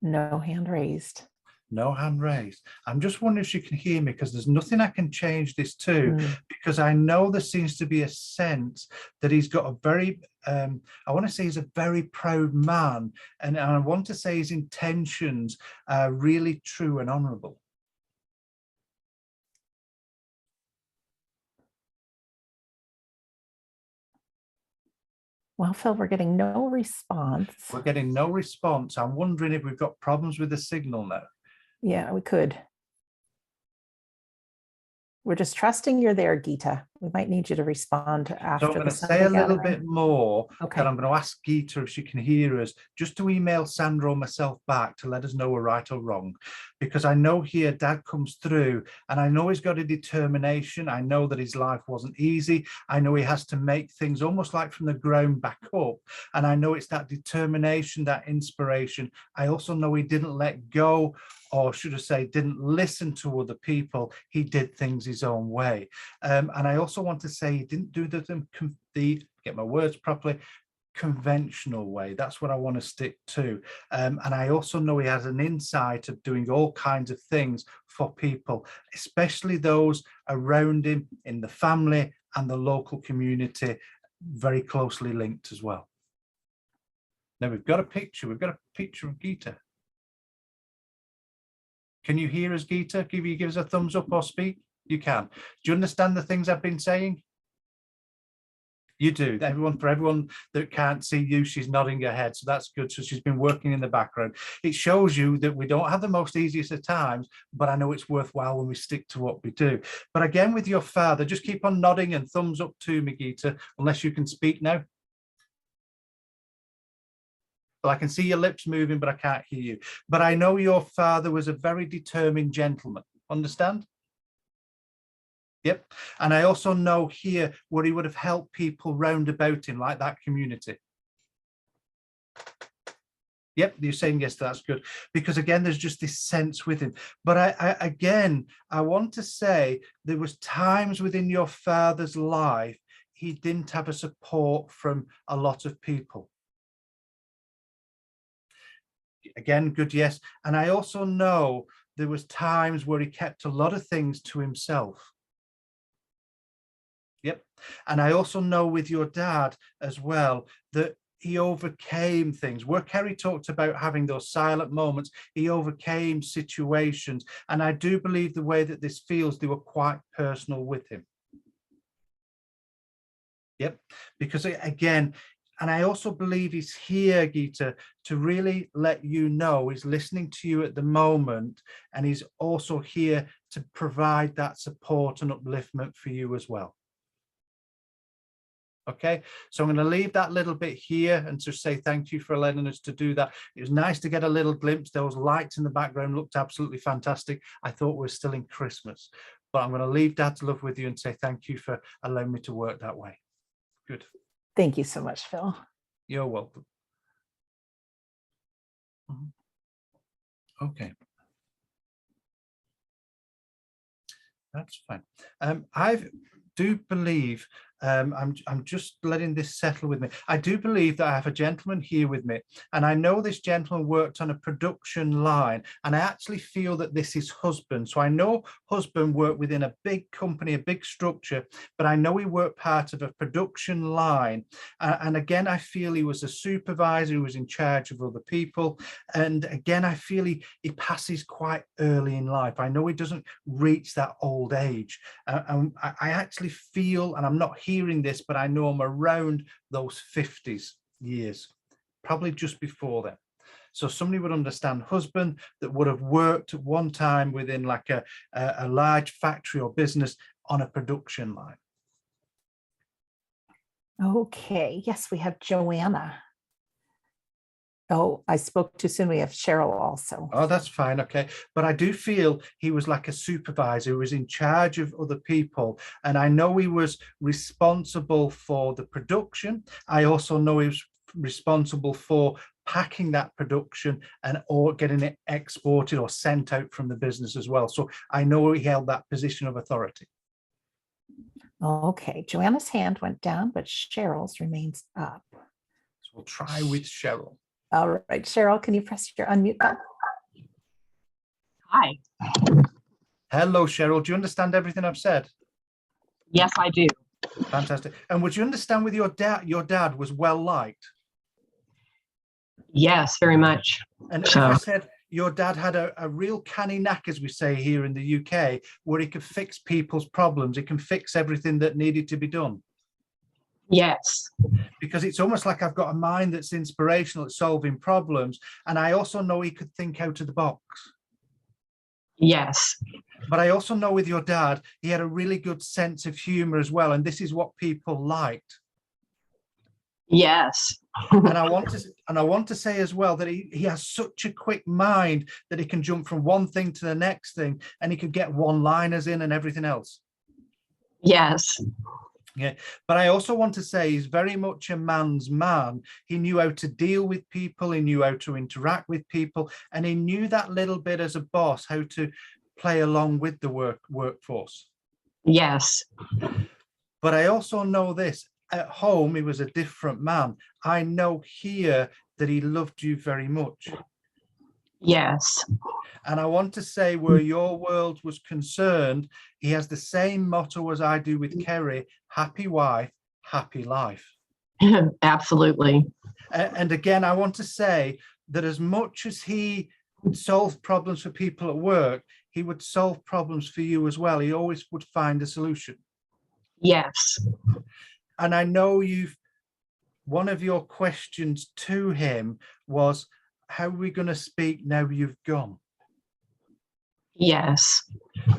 Speaker 1: No hand raised.
Speaker 4: No hand raised. I'm just wondering if she can hear me, because there's nothing I can change this to, because I know there seems to be a sense that he's got a very, I want to say he's a very proud man, and I want to say his intentions are really true and honourable.
Speaker 1: Well, Phil, we're getting no response.
Speaker 4: We're getting no response. I'm wondering if we've got problems with the signal now.
Speaker 1: Yeah, we could. We're just trusting you're there, Geeta. We might need you to respond after.
Speaker 4: So I'm going
Speaker 1: the
Speaker 4: to
Speaker 1: Sunday
Speaker 4: say a little
Speaker 1: gathering.
Speaker 4: bit more,
Speaker 1: Okay.
Speaker 4: and I'm going to ask Geeta if she can hear us, just to email Sandra or myself back to let us know we're right or wrong. Because I know here Dad comes through, and I know he's got a determination. I know that his life wasn't easy. I know he has to make things almost like from the ground back up. And I know it's that determination, that inspiration. I also know he didn't let go, or should I say, didn't listen to other people. He did things his own way. And I also want to say he didn't do the get my words properly, conventional way. That's what I want to stick to. And I also know he has an insight of doing all kinds of things for people, especially those around him in the family and the local community, very closely linked as well. Now we've got a picture. We've got a picture of Geeta. Can you hear us, Geeta? Give us a thumbs up or speak. You can. Do you understand the things I've been saying? You do. For everyone that can't see you, she's nodding her head. So that's good. So she's been working in the background. It shows you that we don't have the most easiest of times, but I know it's worthwhile when we stick to what we do. But again, with your father, just keep on nodding and thumbs up to me, Geeta, unless you can speak now. Well, I can see your lips moving, but I can't hear you. But I know your father was a very determined gentleman. Understand? Yep. And I also know here where he would have helped people round about him, like that community. Yep, you're saying yes, that's good. Because again, there's just this sense with him. But I want to say there was times within your father's life he didn't have a support from a lot of people. Again, good, yes. And I also know there was times where he kept a lot of things to himself. Yep. And I also know with your dad as well that he overcame things. Where Kerry talked about having those silent moments, he overcame situations. And I do believe the way that this feels, they were quite personal with him. Yep. Because again, and I also believe he's here, Geeta, to really let you know he's listening to you at the moment, and he's also here to provide that support and upliftment for you as well. Okay, so I'm going to leave that little bit here and just say thank you for letting us to do that. It was nice to get a little glimpse. Those lights in the background looked absolutely fantastic. I thought we were still in Christmas, but I'm going to leave Dad's love with you and say thank you for allowing me to work that way. Good.
Speaker 1: Thank you so much, Phil.
Speaker 4: You're welcome. Okay. That's fine. I do believe, I'm just letting this settle with me. I do believe that I have a gentleman here with me, and I know this gentleman worked on a production line, and I actually feel that this is husband. So I know husband worked within a big company, a big structure, but I know he worked part of a production line. And again, I feel he was a supervisor who was in charge of other people. And again, I feel he passes quite early in life. I know he doesn't reach that old age. And I actually feel, and I'm not hearing this, but I know I'm around those 50s years, probably just before then. So somebody would understand husband that would have worked at one time within like a large factory or business on a production line.
Speaker 1: Okay, yes, we have Joanna. Oh, I spoke too soon. We have Cheryl also.
Speaker 4: Oh, that's fine. Okay. But I do feel he was like a supervisor who was in charge of other people. And I know he was responsible for the production. I also know he was responsible for packing that production and or getting it exported or sent out from the business as well. So I know he held that position of authority.
Speaker 1: Okay, Joanna's hand went down, but Cheryl's remains up.
Speaker 4: So we'll try with Cheryl.
Speaker 1: All right, Cheryl, can you press your unmute button?
Speaker 5: Hi.
Speaker 4: Hello, Cheryl. Do you understand everything I've said?
Speaker 5: Yes, I do.
Speaker 4: Fantastic. And would you understand with your dad was well liked?
Speaker 5: Yes, very much.
Speaker 4: And if
Speaker 5: So,
Speaker 4: I said your dad had a real canny knack, as we say here in the UK, where he could fix people's problems, he can fix everything that needed to be done.
Speaker 5: yes,
Speaker 4: Because it's almost like I've got a mind that's inspirational at solving problems. And I also know he could think out of the box.
Speaker 5: yes,
Speaker 4: But I also know with your dad, he had a really good sense of humor as well. And this is what people liked.
Speaker 5: yes,
Speaker 4: And I want to say as well that he has such a quick mind that he can jump from one thing to the next thing, and he could get one-liners in and everything else.
Speaker 5: yes,
Speaker 4: Yeah, but I also want to say he's very much a man's man. He knew how to deal with people, he knew how to interact with people, and he knew that little bit as a boss, how to play along with the workforce.
Speaker 5: yes,
Speaker 4: But I also know this, at home, he was a different man. I know here that he loved you very much.
Speaker 5: yes,
Speaker 4: And I want to say where your world was concerned, he has the same motto as I do with Kerry: happy wife, happy life.
Speaker 5: absolutely.
Speaker 4: And again, I want to say that as much as he solved problems for people at work, he would solve problems for you as well. He always would find a solution.
Speaker 5: Yes,
Speaker 4: And I know one of your questions to him was, how are we going to speak now you've gone?
Speaker 5: yes,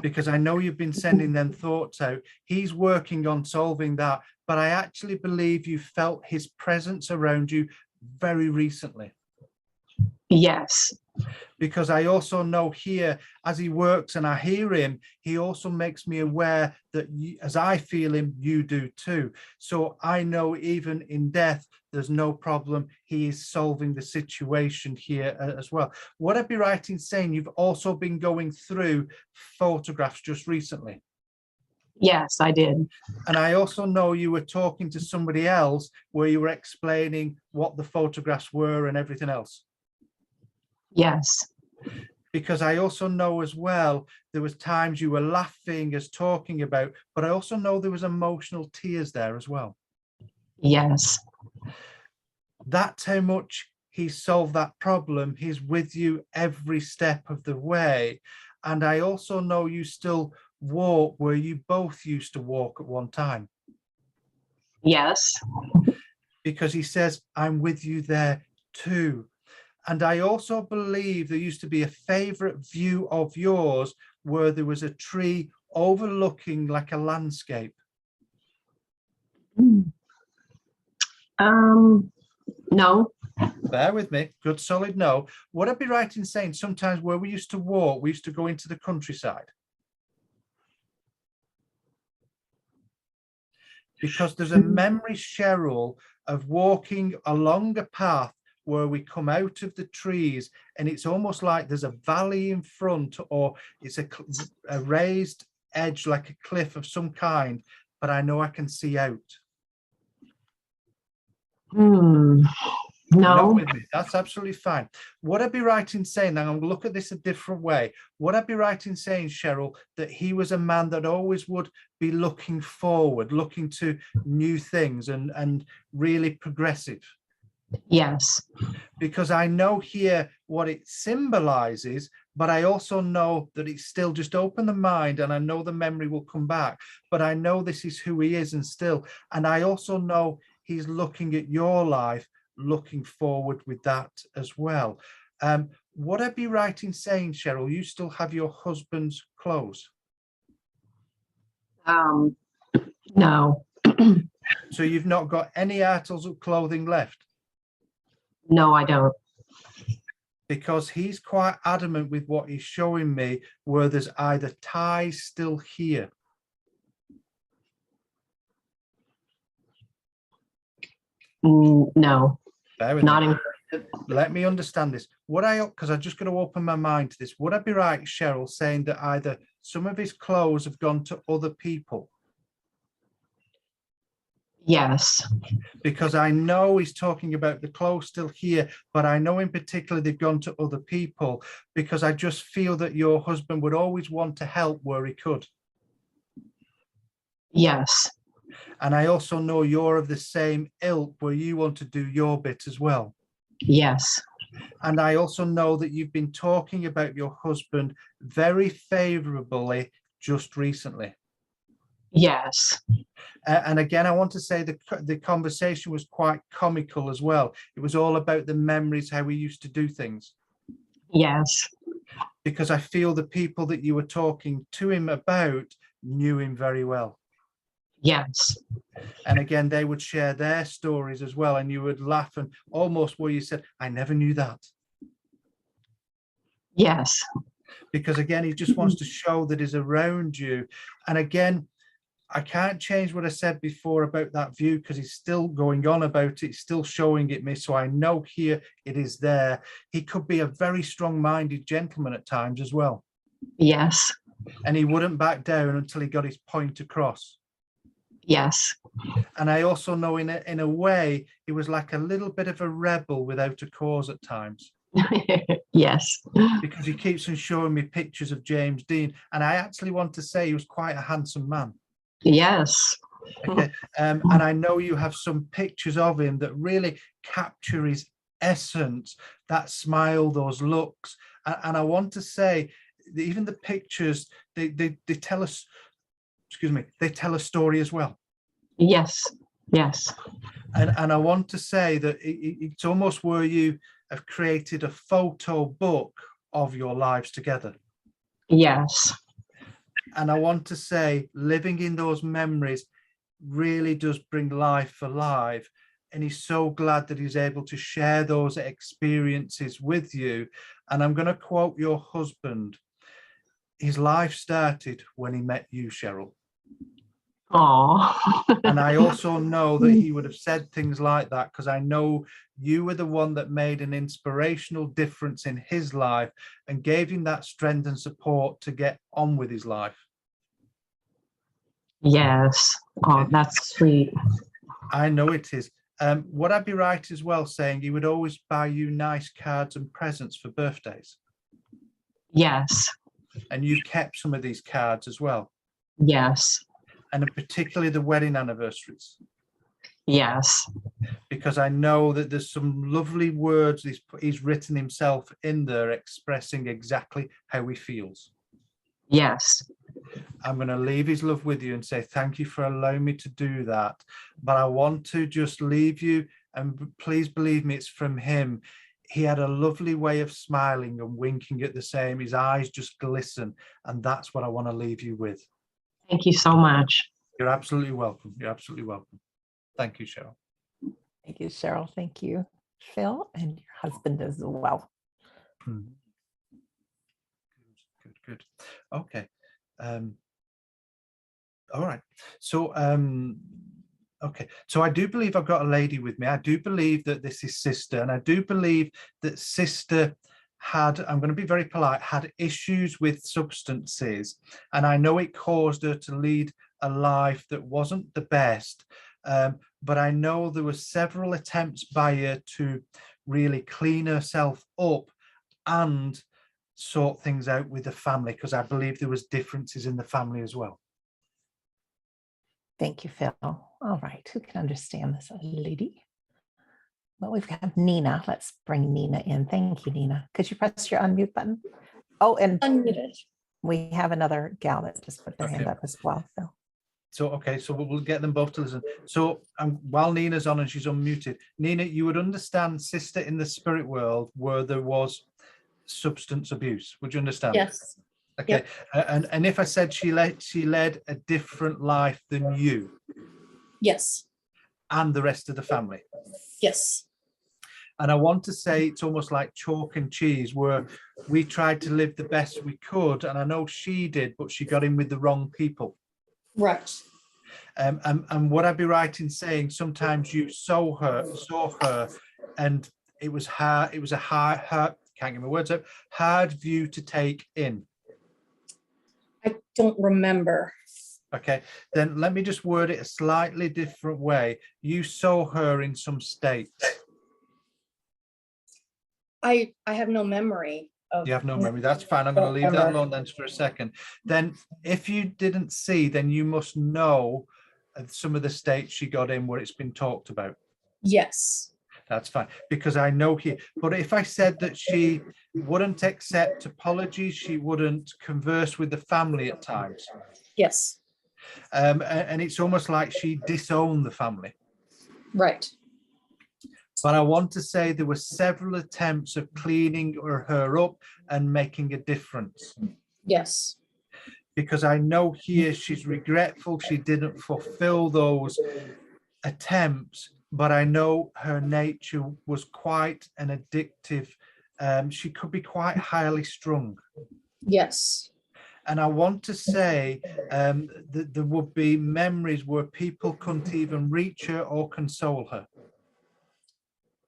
Speaker 4: Because I know you've been sending them thoughts out. He's working on solving that, but I actually believe you felt his presence around you very recently.
Speaker 5: yes,
Speaker 4: Because I also know here, as he works and I hear him, he also makes me aware that as I feel him, you do too. So I know even in death, there's no problem. He is solving the situation here as well. Would I be right in saying you've also been going through photographs just recently?
Speaker 5: yes, I did.
Speaker 4: And I also know you were talking to somebody else where you were explaining what the photographs were and everything else.
Speaker 5: Yes,
Speaker 4: Because I also know as well, there was times you were laughing as talking about, but I also know there was emotional tears there as well.
Speaker 5: yes,
Speaker 4: That's how much he solved that problem. He's with you every step of the way. And I also know you still walk where you both used to walk at one time.
Speaker 5: yes,
Speaker 4: Because he says, I'm with you there too. And I also believe there used to be a favorite view of yours where there was a tree overlooking like a landscape.
Speaker 5: no,
Speaker 4: Bear with me, good solid no. Would I be right in saying sometimes where we used to walk, we used to go into the countryside? Because there's a memory, Cheryl, of walking along a path where we come out of the trees and it's almost like there's a valley in front, or it's a raised edge like a cliff of some kind, but I know I can see out.
Speaker 5: no,
Speaker 4: Not with me. That's absolutely fine. Would I be right in saying, now I'm going to look at this a different way, would I be right in saying, Cheryl, that he was a man that always would be looking forward, looking to new things and really progressive?
Speaker 5: yes,
Speaker 4: Because I know here what it symbolizes, but I also know that it's still just open the mind, and I know the memory will come back, but I know this is who he is and still. And I also know he's looking at your life, looking forward with that as well. Would I be right in saying, Cheryl, you still have your husband's clothes?
Speaker 5: No.
Speaker 4: So you've not got any articles of clothing left?
Speaker 5: No, I don't.
Speaker 4: Because he's quite adamant with what he's showing me, where there's either ties still here.
Speaker 5: No.
Speaker 4: Bear with
Speaker 5: Not
Speaker 4: me.
Speaker 5: in.
Speaker 4: Let me understand this. Would I, because I'm just going to open my mind to this, would I be right, Cheryl, saying that either some of his clothes have gone to other people?
Speaker 5: Yes.
Speaker 4: Because I know he's talking about the clothes still here, but I know in particular they've gone to other people, because I just feel that your husband would always want to help where he could.
Speaker 5: Yes.
Speaker 4: And I also know you're of the same ilk where you want to do your bit as well.
Speaker 5: Yes.
Speaker 4: And I also know that you've been talking about your husband very favorably just recently.
Speaker 5: Yes.
Speaker 4: And again, I want to say the conversation was quite comical as well. It was all about the memories, how we used to do things.
Speaker 5: Yes.
Speaker 4: Because I feel the people that you were talking to him about knew him very well.
Speaker 5: Yes.
Speaker 4: And again, they would share their stories as well. And you would laugh and almost where you said, I never knew that.
Speaker 5: Yes.
Speaker 4: Because again, he just wants to show that he's around you. And again, I can't change what I said before about that view, because he's still going on about it, still showing it me. So I know here it is there. He could be a very strong-minded gentleman at times as well.
Speaker 5: Yes.
Speaker 4: And he wouldn't back down until he got his point across.
Speaker 5: Yes.
Speaker 4: And I also know in a way, he was like a little bit of a rebel without a cause at times.
Speaker 5: Yes.
Speaker 4: Because he keeps on showing me pictures of James Dean. And I actually want to say he was quite a handsome man.
Speaker 5: Yes.
Speaker 4: Okay. And I know you have some pictures of him that really capture his essence, that smile, those looks. And I want to say that even the pictures, they tell us, excuse me, they tell a story as well.
Speaker 5: Yes. Yes.
Speaker 4: And I want to say that it's almost where you have created a photo book of your lives together.
Speaker 5: Yes.
Speaker 4: And I want to say living in those memories really does bring life alive. And he's so glad that he's able to share those experiences with you. And I'm going to quote your husband. His life started when he met you, Cheryl.
Speaker 5: Oh.
Speaker 4: And I also know that he would have said things like that because I know you were the one that made an inspirational difference in his life and gave him that strength and support to get on with his life.
Speaker 5: Yes. Oh, that's sweet.
Speaker 4: I know it is. Would I be right as well saying he would always buy you nice cards and presents for birthdays?
Speaker 5: Yes.
Speaker 4: And you've kept some of these cards as well?
Speaker 5: Yes.
Speaker 4: And particularly the wedding anniversaries?
Speaker 5: Yes.
Speaker 4: Because I know that there's some lovely words he's written himself in there expressing exactly how he feels.
Speaker 5: Yes.
Speaker 4: I'm going to leave his love with you and say thank you for allowing me to do that. But I want to just leave you, and please believe me, it's from him. He had a lovely way of smiling and winking at the same. His eyes just glisten, and that's what I want to leave you with.
Speaker 5: Thank you so much.
Speaker 4: You're absolutely welcome. You're absolutely welcome. Thank you, Cheryl.
Speaker 1: Thank you, Cheryl. Thank you, Phil, and your husband as well.
Speaker 4: Good. Okay. All right. So, okay. So I do believe I've got a lady with me. I do believe that this is Sister, and I do believe that Sister had, I'm going to be very polite, had issues with substances, and I know it caused her to lead a life that wasn't the best. But I know there were several attempts by her to really clean herself up and sort things out with the family, because I believe there was differences in the family as well.
Speaker 1: Thank you, Phil. All right, who can understand this lady? Well, we've got Nina. Let's bring Nina in. Thank you, Nina. Could you press your unmute button? Oh, and
Speaker 6: Unmuted.
Speaker 1: we have another gal that just put their hand up as well.
Speaker 4: So, okay, so we'll get them both to listen. So while Nina's on and she's unmuted, Nina, you would understand, Sister, in the spirit world where there was substance abuse. Would you understand?
Speaker 6: Yes.
Speaker 4: Okay. And if I said she led a different life than you
Speaker 6: Yes.
Speaker 4: and the rest of the family.
Speaker 6: Yes.
Speaker 4: And I want to say it's almost like chalk and cheese, where we tried to live the best we could. And I know she did, but she got in with the wrong people.
Speaker 6: Right.
Speaker 4: And would I be right in saying sometimes you saw her, and it was hard, it was a hard, can't get my words out, hard view to take in.
Speaker 6: I don't remember.
Speaker 4: Okay, then let me just word it a slightly different way. You saw her in some state.
Speaker 6: I have no memory of.
Speaker 4: You have no memory. That's fine. I'm going to leave that alone then for a second. Then if you didn't see, then you must know some of the states she got in where it's been talked about.
Speaker 6: Yes.
Speaker 4: That's fine, because I know here. But if I said that she wouldn't accept apologies, she wouldn't converse with the family at times.
Speaker 6: Yes.
Speaker 4: And it's almost like she disowned the family.
Speaker 6: Right.
Speaker 4: But I want to say there were several attempts of cleaning her up and making a difference.
Speaker 6: Yes.
Speaker 4: Because I know here she's regretful she didn't fulfill those attempts, but I know her nature was quite an addictive. She could be quite highly strung.
Speaker 6: Yes.
Speaker 4: And I want to say that there would be memories where people couldn't even reach her or console her.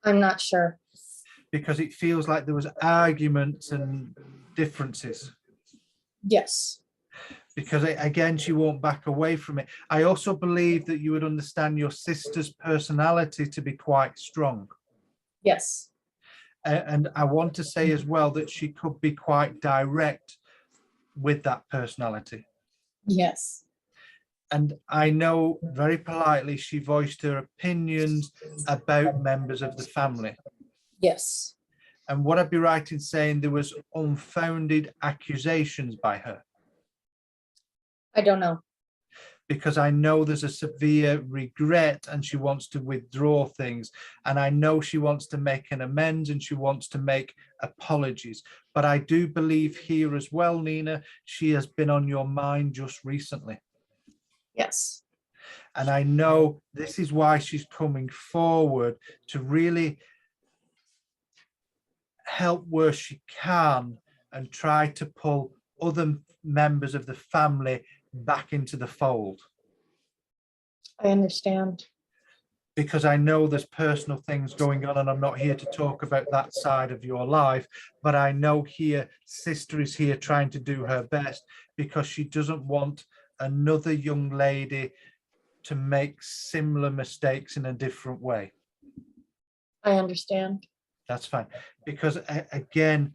Speaker 6: I'm not sure.
Speaker 4: Because it feels like there was arguments and differences.
Speaker 6: Yes.
Speaker 4: Because again, she won't back away from it. I also believe that you would understand your sister's personality to be quite strong.
Speaker 6: Yes.
Speaker 4: And I want to say as well that she could be quite direct with that personality.
Speaker 6: Yes.
Speaker 4: And I know very politely she voiced her opinions about members of the family.
Speaker 6: Yes.
Speaker 4: And would I be right in saying there was unfounded accusations by her?
Speaker 6: I don't know.
Speaker 4: Because I know there's a severe regret and she wants to withdraw things. And I know she wants to make an amends and she wants to make apologies. But I do believe here as well, Nina, she has been on your mind just recently.
Speaker 6: Yes.
Speaker 4: And I know this is why she's coming forward to really help where she can and try to pull other members of the family back into the fold.
Speaker 6: I understand.
Speaker 4: Because I know there's personal things going on and I'm not here to talk about that side of your life, but I know here sister is here trying to do her best because she doesn't want another young lady to make similar mistakes in a different way.
Speaker 6: I understand.
Speaker 4: That's fine, because again,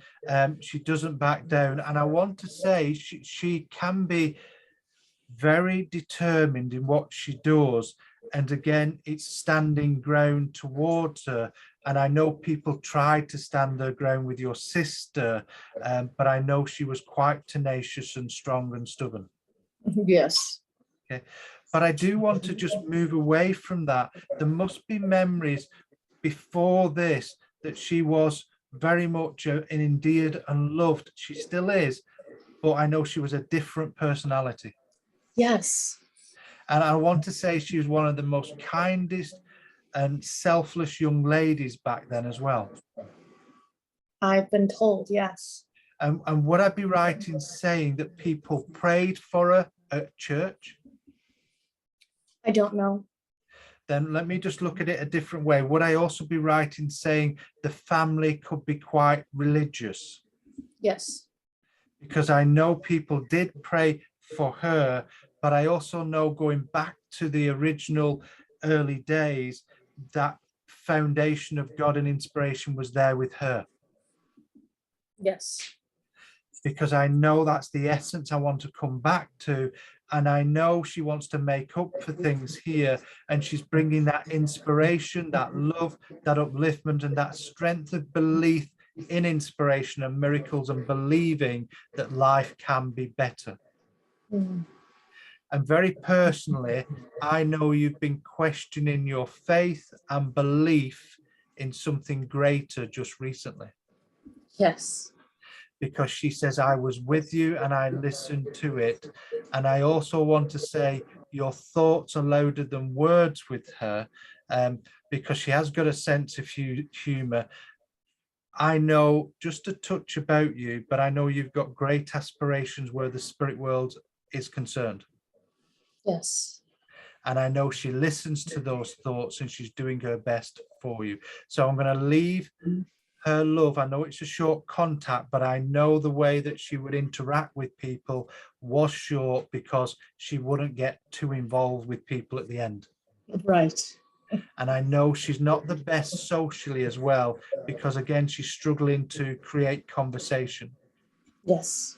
Speaker 4: she doesn't back down. And I want to say she can be very determined in what she does. And again, it's standing ground towards her. And I know people tried to stand their ground with your sister, but I know she was quite tenacious and strong and stubborn.
Speaker 6: Yes.
Speaker 4: Okay, but I do want to just move away from that. There must be memories before this that she was very much endeared and loved. She still is, but I know she was a different personality.
Speaker 6: Yes.
Speaker 4: And I want to say she was one of the most kindest and selfless young ladies back then as well.
Speaker 6: I've been told, yes.
Speaker 4: And would I be right in saying that people prayed for her at church?
Speaker 6: I don't know.
Speaker 4: Then let me just look at it a different way. Would I also be right in saying the family could be quite religious?
Speaker 6: Yes.
Speaker 4: Because I know people did pray for her, but I also know going back to the original early days, that foundation of God and inspiration was there with her.
Speaker 6: Yes.
Speaker 4: Because I know that's the essence I want to come back to. And I know she wants to make up for things here. And she's bringing that inspiration, that love, that upliftment, and that strength of belief in inspiration and miracles and believing that life can be better.
Speaker 6: Mm.
Speaker 4: And very personally, I know you've been questioning your faith and belief in something greater just recently.
Speaker 6: Yes.
Speaker 4: because she says, I was with you and I listened to it. And I also want to say your thoughts are louder than words with her, because she has got a sense of humor. I know just a touch about you, but I know you've got great aspirations where the spirit world is concerned.
Speaker 6: Yes.
Speaker 4: And I know she listens to those thoughts and she's doing her best for you. So I'm going to leave her love. I know it's a short contact, but I know the way that she would interact with people was short because she wouldn't get too involved with people at the end.
Speaker 6: Right.
Speaker 4: And I know she's not the best socially as well, because again, she's struggling to create conversation.
Speaker 6: Yes.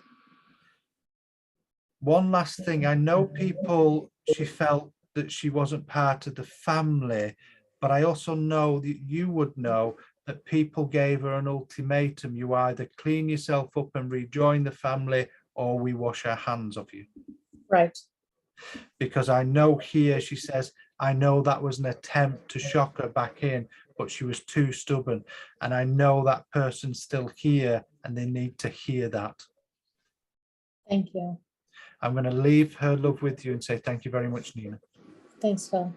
Speaker 4: One last thing, I know people, she felt that she wasn't part of the family, but I also know that you would know that people gave her an ultimatum. You either clean yourself up and rejoin the family, or we wash our hands of you.
Speaker 6: Right.
Speaker 4: Because I know here, she says, I know that was an attempt to shock her back in, but she was too stubborn. And I know that person's still here and they need to hear that.
Speaker 6: Thank you.
Speaker 4: I'm going to leave her love with you and say thank you very much, Nina.
Speaker 6: Thanks, Phil.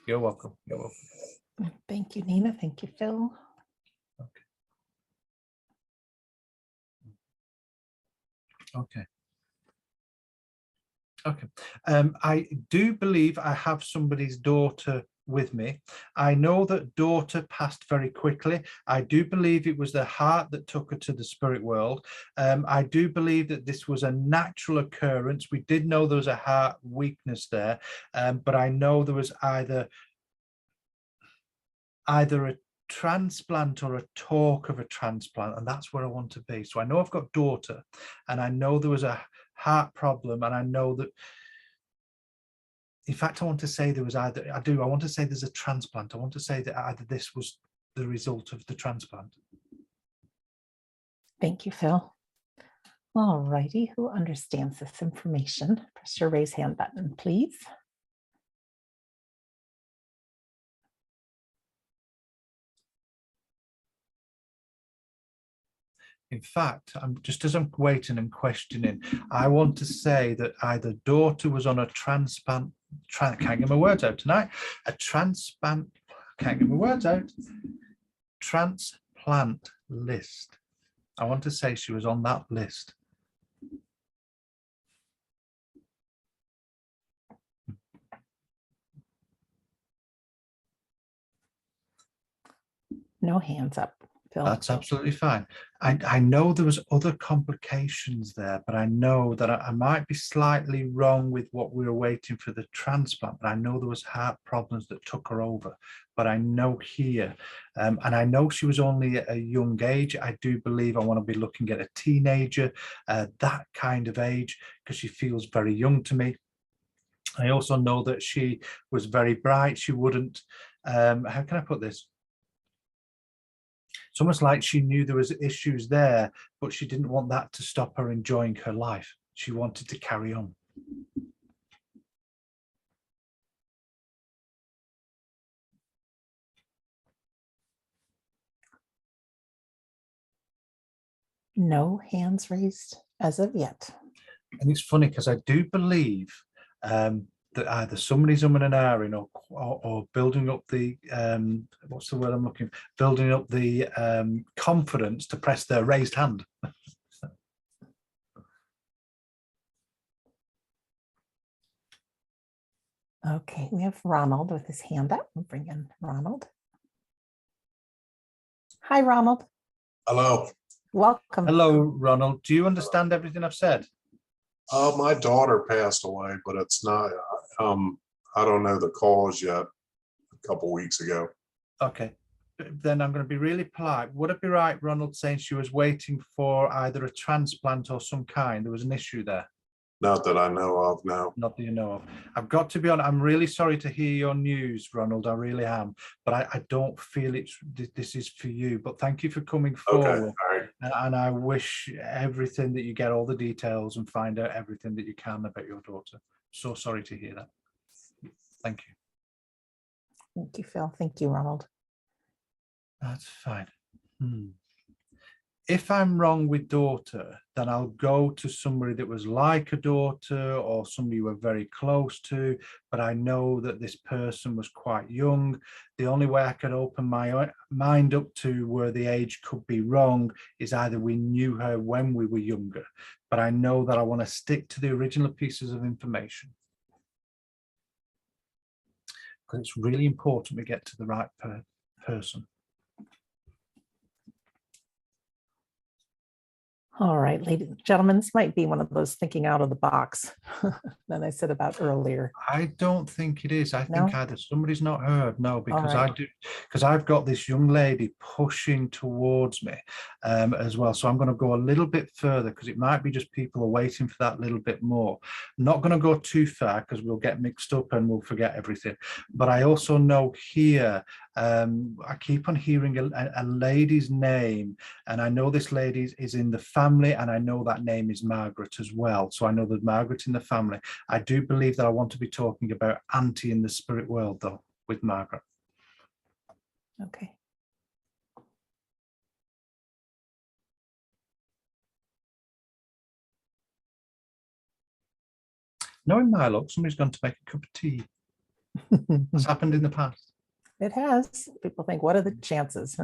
Speaker 4: You're welcome. You're welcome.
Speaker 1: Thank you, Nina. Thank you, Phil.
Speaker 4: Okay. Okay. I do believe I have somebody's daughter with me. I know that daughter passed very quickly. I do believe it was the heart that took her to the spirit world. I do believe that this was a natural occurrence. We did know there was a heart weakness there, but I know there was either a transplant or a talk of a transplant, and that's where I want to be. So I know I've got daughter, and I know there was a heart problem, and I know that, in fact, I want to say there was I want to say there's a transplant. I want to say that either this was the result of the transplant.
Speaker 1: Thank you, Phil. All righty, who understands this information? Press your raise hand button, please.
Speaker 4: In fact, just as I'm waiting and questioning, I want to say that either daughter was on a transplant, can't get my words out tonight, a transplant, can't get my words out, transplant list. I want to say she was on that list.
Speaker 1: No hands up, Phil.
Speaker 4: That's absolutely fine. I know there was other complications there, but I know that I might be slightly wrong with what we were waiting for the transplant, but I know there was heart problems that took her over. But I know here, and I know she was only at a young age. I do believe I want to be looking at a teenager, that kind of age, because she feels very young to me. I also know that she was very bright. She wouldn't, how can I put this? It's almost like she knew there was issues there, but she didn't want that to stop her enjoying her life. She wanted to carry on.
Speaker 1: No hands raised as of yet.
Speaker 4: And it's funny because I do believe that either somebody's and ahhing or building up the what's the word I'm looking for? Building up the confidence to press their raised hand.
Speaker 1: Okay, we have Ronald with his hand up. We'll bring in Ronald. Hi, Ronald.
Speaker 7: Hello.
Speaker 1: Welcome.
Speaker 4: Hello, Ronald. Do you understand everything I've said?
Speaker 7: My daughter passed away, but it's not, I don't know the cause yet, a couple weeks ago.
Speaker 4: Okay, then I'm going to be really polite. Would it be right, Ronald, saying she was waiting for either a transplant or some kind? There was an issue there.
Speaker 7: Not that I know of, no.
Speaker 4: Not that you know of. I've got to be honest, I'm really sorry to hear your news, Ronald. I really am. But I don't feel this is for you. But thank you for coming forward.
Speaker 7: Okay, all right.
Speaker 4: And I wish everything that you get all the details and find out everything that you can about your daughter. So sorry to hear that. Thank you.
Speaker 1: Thank you, Phil. Thank you, Ronald.
Speaker 4: That's fine. if I'm wrong with daughter, then I'll go to somebody that was like a daughter or somebody you were very close to, but I know that this person was quite young. The only way I could open my mind up to where the age could be wrong is either we knew her when we were younger, but I know that I want to stick to the original pieces of information. Because it's really important we get to the right person.
Speaker 1: All right, ladies and gentlemen, this might be one of those thinking out of the box that I said about earlier.
Speaker 4: I don't think it is. I think
Speaker 1: No?
Speaker 4: either somebody's not heard. No, because
Speaker 1: right.
Speaker 4: I do, because I've got this young lady pushing towards me as well. So I'm going to go a little bit further because it might be just people are waiting for that little bit more. I'm not going to go too far because we'll get mixed up and we'll forget everything. But I also know here, I keep on hearing a lady's name, and I know this lady is in the family, and I know that name is Margaret as well. So I know there's Margaret in the family. I do believe that I want to be talking about Auntie in the spirit world, though, with Margaret.
Speaker 1: Okay.
Speaker 4: Knowing my luck, somebody's going to make a cup of tea. That's happened in the past.
Speaker 1: It has. People think, what are the chances?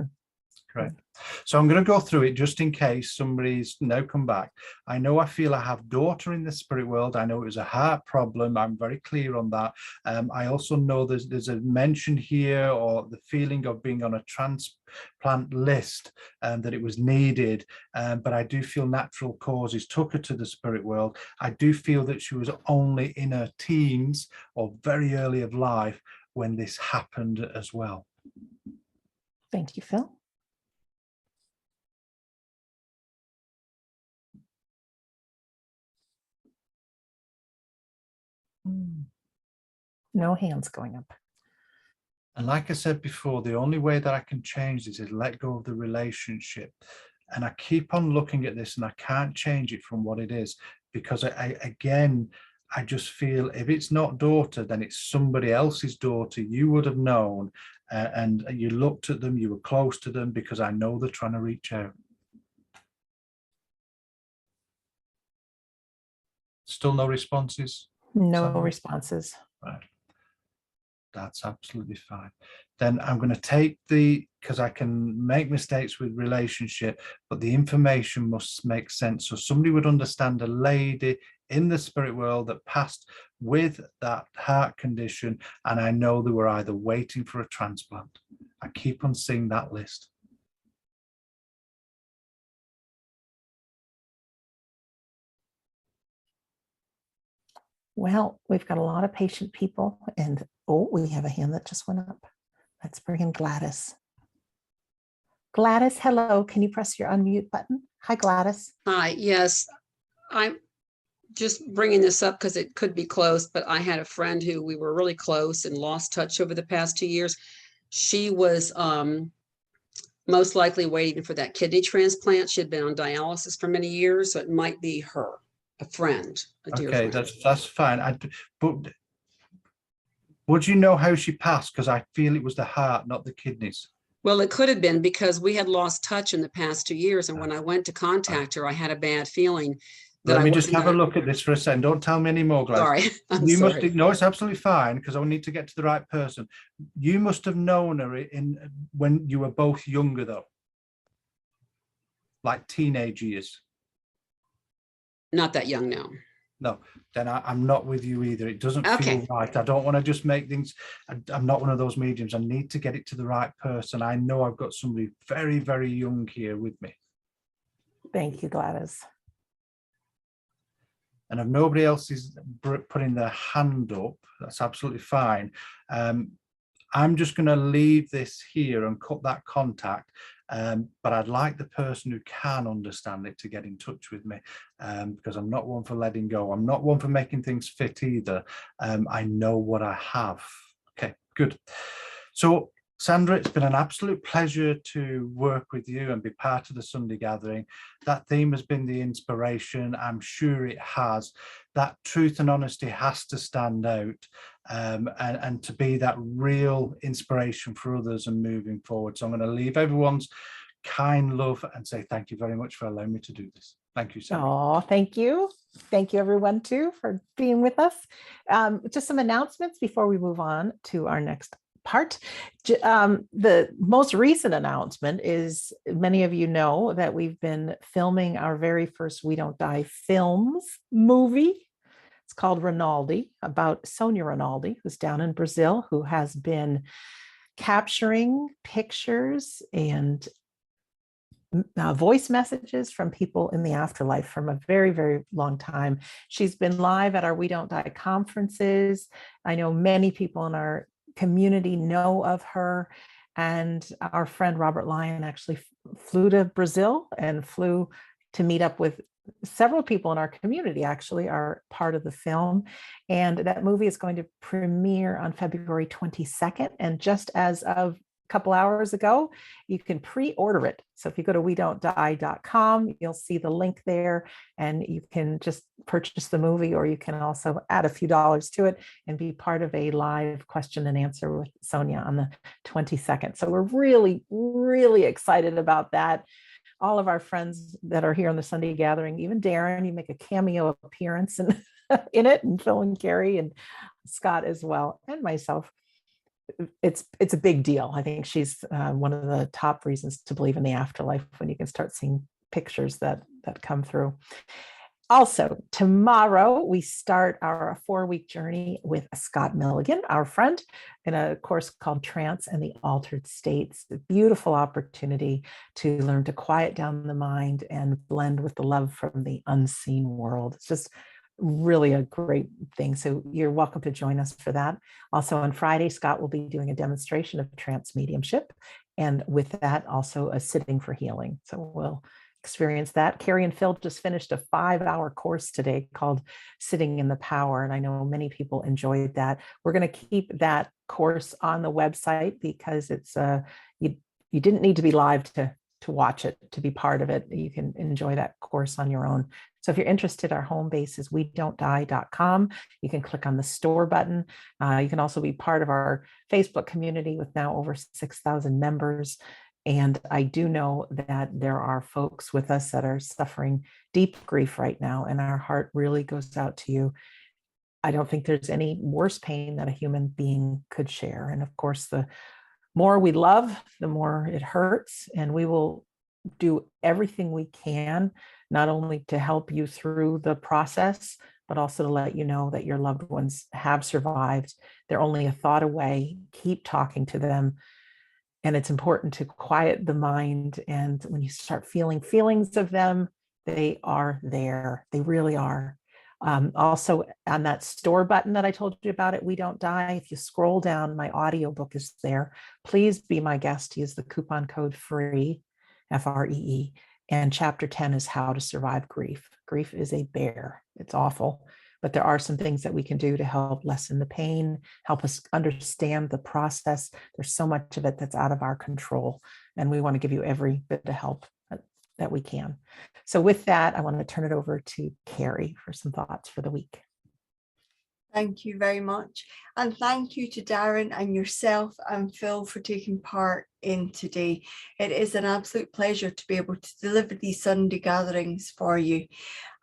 Speaker 4: Correct. So I'm going to go through it just in case somebody's now come back. I know I feel I have daughter in the spirit world. I know it was a heart problem. I'm very clear on that. I also know there's a mention here, or the feeling of being on a transplant list, that it was needed. But I do feel natural causes took her to the spirit world. I do feel that she was only in her teens or very early of life when this happened as well.
Speaker 1: Thank you, Phil. No hands going up.
Speaker 4: And like I said before, the only way that I can change this is let go of the relationship. And I keep on looking at this and I can't change it from what it is, because again, I just feel if it's not daughter, then it's somebody else's daughter you would have known, and you looked at them, you were close to them, because I know they're trying to reach out. Still no responses?
Speaker 1: No responses.
Speaker 4: Right. That's absolutely fine. Then I'm going to take because I can make mistakes with relationship, but the information must make sense. So somebody would understand a lady in the spirit world that passed with that heart condition, and I know they were either waiting for a transplant. I keep on seeing that list.
Speaker 1: Well, we've got a lot of patient people, and oh, we have a hand that just went up. Let's bring in Gladys. Gladys, hello. Can you press your unmute button? Hi, Gladys.
Speaker 8: Hi, yes. I'm just bringing this up because it could be close, but I had a friend who we were really close and lost touch over the past 2 years. She was most likely waiting for that kidney transplant. She had been on dialysis for many years, so it might be her, a friend, a dear friend.
Speaker 4: Okay, that's fine. But would you know how she passed? Because I feel it was the heart, not the kidneys.
Speaker 8: Well, it could have been because we had lost touch in the past 2 years. And when I went to contact her, I had a bad feeling.
Speaker 4: Let me just have a look at this for a second. Don't tell me any more, Gladys.
Speaker 8: Sorry, I'm
Speaker 4: you
Speaker 8: sorry.
Speaker 4: Must, no, it's absolutely fine, because I need to get to the right person. You must have known her when you were both younger, though. Like teenage years.
Speaker 8: Not that young now.
Speaker 4: No, then I'm not with you either. It doesn't
Speaker 8: Okay.
Speaker 4: feel right. I don't want to just make things. I'm not one of those mediums. I need to get it to the right person. I know I've got somebody very, very young here with me.
Speaker 1: Thank you, Gladys.
Speaker 4: And if nobody else is putting their hand up, that's absolutely fine. I'm just going to leave this here and cut that contact. But I'd like the person who can understand it to get in touch with me, because I'm not one for letting go. I'm not one for making things fit either. I know what I have. Okay, good. So Sandra, it's been an absolute pleasure to work with you and be part of the Sunday gathering. That theme has been the inspiration. I'm sure it has. That truth and honesty has to stand out, and to be that real inspiration for others and moving forward. So I'm going to leave everyone's kind love and say thank you very much for allowing me to do this. Thank you, Sarah.
Speaker 1: Oh, thank you. Thank you, everyone, too, for being with us. Just some announcements before we move on to our next part. The most recent announcement is many of you know that we've been filming our very first We Don't Die Films movie. It's called Rinaldi, about Sonia Rinaldi, who's down in Brazil, who has been capturing pictures and voice messages from people in the afterlife from a very, very long time. She's been live at our We Don't Die conferences. I know many people in our community know of her. And our friend Robert Lyon actually flew to Brazil and flew to meet up with several people in our community, actually are part of the film. And that movie is going to premiere on February 22nd. And just as of couple hours ago, you can pre-order it. So if you go to wedon'tdie.com, you'll see the link there and you can just purchase the movie, or you can also add a few dollars to it and be part of a live question and answer with Sonia on the 22nd. So we're really, really excited about that. All of our friends that are here on the Sunday gathering, even Darren, you make a cameo appearance in it, and Phil and Carrie and Scott as well, and myself. It's a big deal. I think she's one of the top reasons to believe in the afterlife, when you can start seeing pictures that come through. Also, tomorrow we start our 4-week journey with Scott Milligan, our friend, in a course called Trance and the Altered States. A beautiful opportunity to learn to quiet down the mind and blend with the love from the unseen world. It's just really a great thing. So you're welcome to join us for that. Also on Friday, Scott will be doing a demonstration of trance mediumship. And with that, also a sitting for healing. So we'll experience that. Carrie and Phil just finished a 5-hour course today called Sitting in the Power. And I know many people enjoyed that. We're going to keep that course on the website because it's you didn't need to be live to watch it, to be part of it. You can enjoy that course on your own. So if you're interested, our home base is wedon'tdie.com. You can click on the store button. You can also be part of our Facebook community with now over 6,000 members. And I do know that there are folks with us that are suffering deep grief right now, and our heart really goes out to you. I don't think there's any worse pain that a human being could share. And of course, the more we love, the more it hurts. And we will do everything we can, not only to help you through the process, but also to let you know that your loved ones have survived. They're only a thought away. Keep talking to them. And it's important to quiet the mind. And when you start feeling feelings of them, they are there. They really are. Also on that store button that I told you about at We Don't Die, if you scroll down, my audiobook is there. Please be my guest. Use the coupon code FREE, F-R-E-E. And chapter 10 is How to Survive Grief. Grief is a bear. It's awful. But there are some things that we can do to help lessen the pain, help us understand the process. There's so much of it that's out of our control. And we want to give you every bit of help that we can. So with that, I want to turn it over to Carrie for some thoughts for the week.
Speaker 2: Thank you very much. And thank you to Darren and yourself and Phil for taking part in today. It is an absolute pleasure to be able to deliver these Sunday gatherings for you.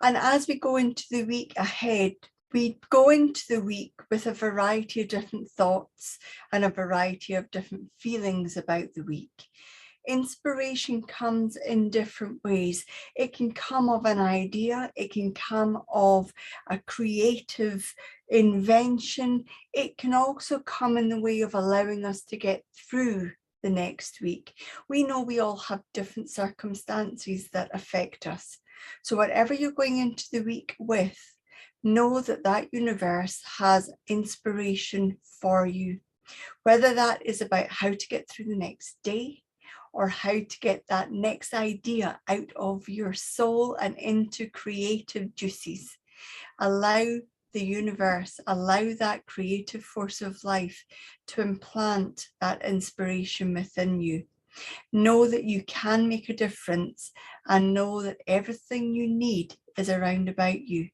Speaker 2: And as we go into the week ahead, we go into the week with a variety of different thoughts and a variety of different feelings about the week. Inspiration comes in different ways. It can come of an idea, it can come of a creative invention. It can also come in the way of allowing us to get through the next week. We know we all have different circumstances that affect us. So whatever you're going into the week with, know that that universe has inspiration for you. Whether that is about how to get through the next day, or how to get that next idea out of your soul and into creative juices. Allow the universe, allow that creative force of life to implant that inspiration within you. Know that you can make a difference, and know that everything you need is around about you.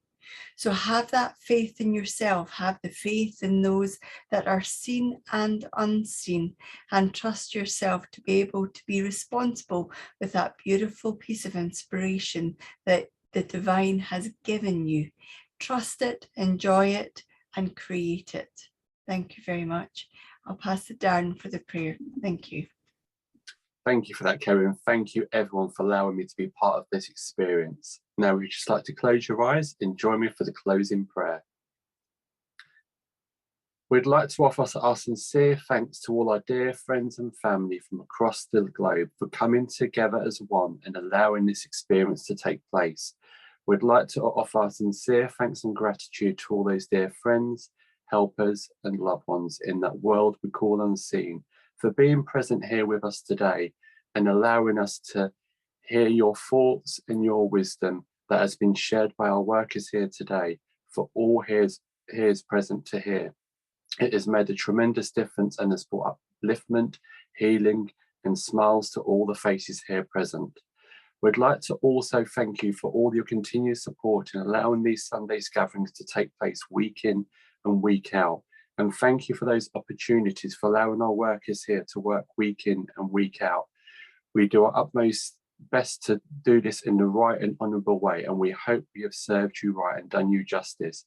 Speaker 2: So have that faith in yourself, have the faith in those that are seen and unseen, and trust yourself to be able to be responsible with that beautiful piece of inspiration that the divine has given you. Trust it, enjoy it, and create it. Thank you very much. I'll pass it down for the prayer. Thank you.
Speaker 3: Thank you for that, Kerry, and thank you everyone for allowing me to be part of this experience. Now we'd just like to close your eyes and join me for the closing prayer. We'd like to offer our sincere thanks to all our dear friends and family from across the globe for coming together as one and allowing this experience to take place. We'd like to offer our sincere thanks and gratitude to all those dear friends, helpers, and loved ones in that world we call unseen for being present here with us today and allowing us to hear your thoughts and your wisdom that has been shared by our workers here today for all here's present to hear. It has made a tremendous difference and has brought upliftment, healing, and smiles to all the faces here present. We'd like to also thank you for all your continued support in allowing these Sundays gatherings to take place week in and week out. And thank you for those opportunities for allowing our workers here to work week in and week out. We do our utmost best to do this in the right and honourable way, and we hope we have served you right and done you justice,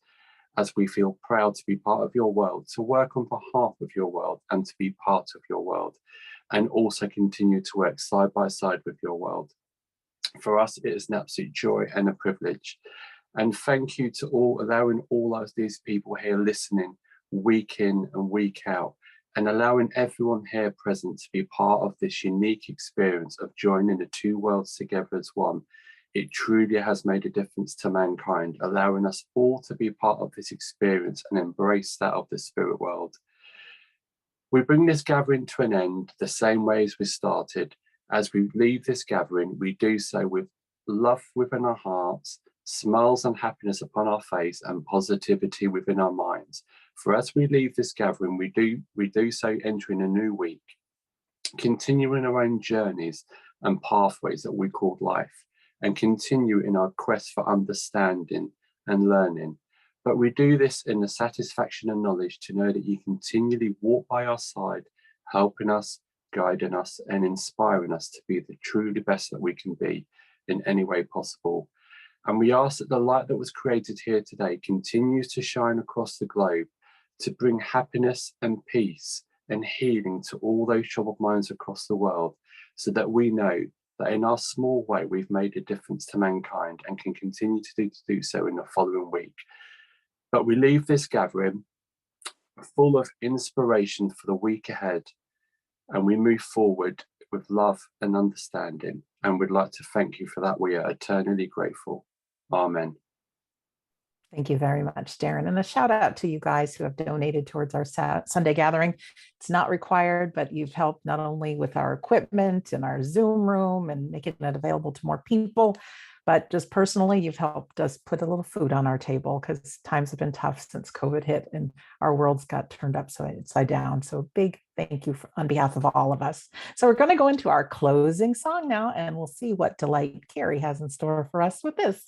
Speaker 3: as we feel proud to be part of your world, to work on behalf of your world and to be part of your world, and also continue to work side by side with your world. For us, it is an absolute joy and a privilege. And thank you to allowing all of these people here listening week in and week out, and allowing everyone here present to be part of this unique experience of joining the two worlds together as one. It truly has made a difference to mankind, allowing us all to be part of this experience and embrace that of the spirit world. We bring this gathering to an end the same way as we started. As we leave this gathering, we do so with love within our hearts, smiles and happiness upon our face, and positivity within our minds. For as we leave this gathering, we do so entering a new week, continuing our own journeys and pathways that we call life, and continue in our quest for understanding and learning. But we do this in the satisfaction and knowledge to know that you continually walk by our side, helping us, guiding us, and inspiring us to be the truly best that we can be in any way possible. And we ask that the light that was created here today continues to shine across the globe to bring happiness and peace and healing to all those troubled minds across the world, so that we know that in our small way we've made a difference to mankind and can continue to do so in the following week. But we leave this gathering full of inspiration for the week ahead, and we move forward with love and understanding. And we'd like to thank you for that. We are eternally grateful. Amen.
Speaker 1: Thank you very much, Darren. And a shout out to you guys who have donated towards our Sunday gathering. It's not required, but you've helped not only with our equipment and our Zoom room and making it available to more people, but just personally, you've helped us put a little food on our table because times have been tough since COVID hit and our worlds got turned upside down. So a big thank you on behalf of all of us. So we're going to go into our closing song now, and we'll see what delight Carrie has in store for us with this.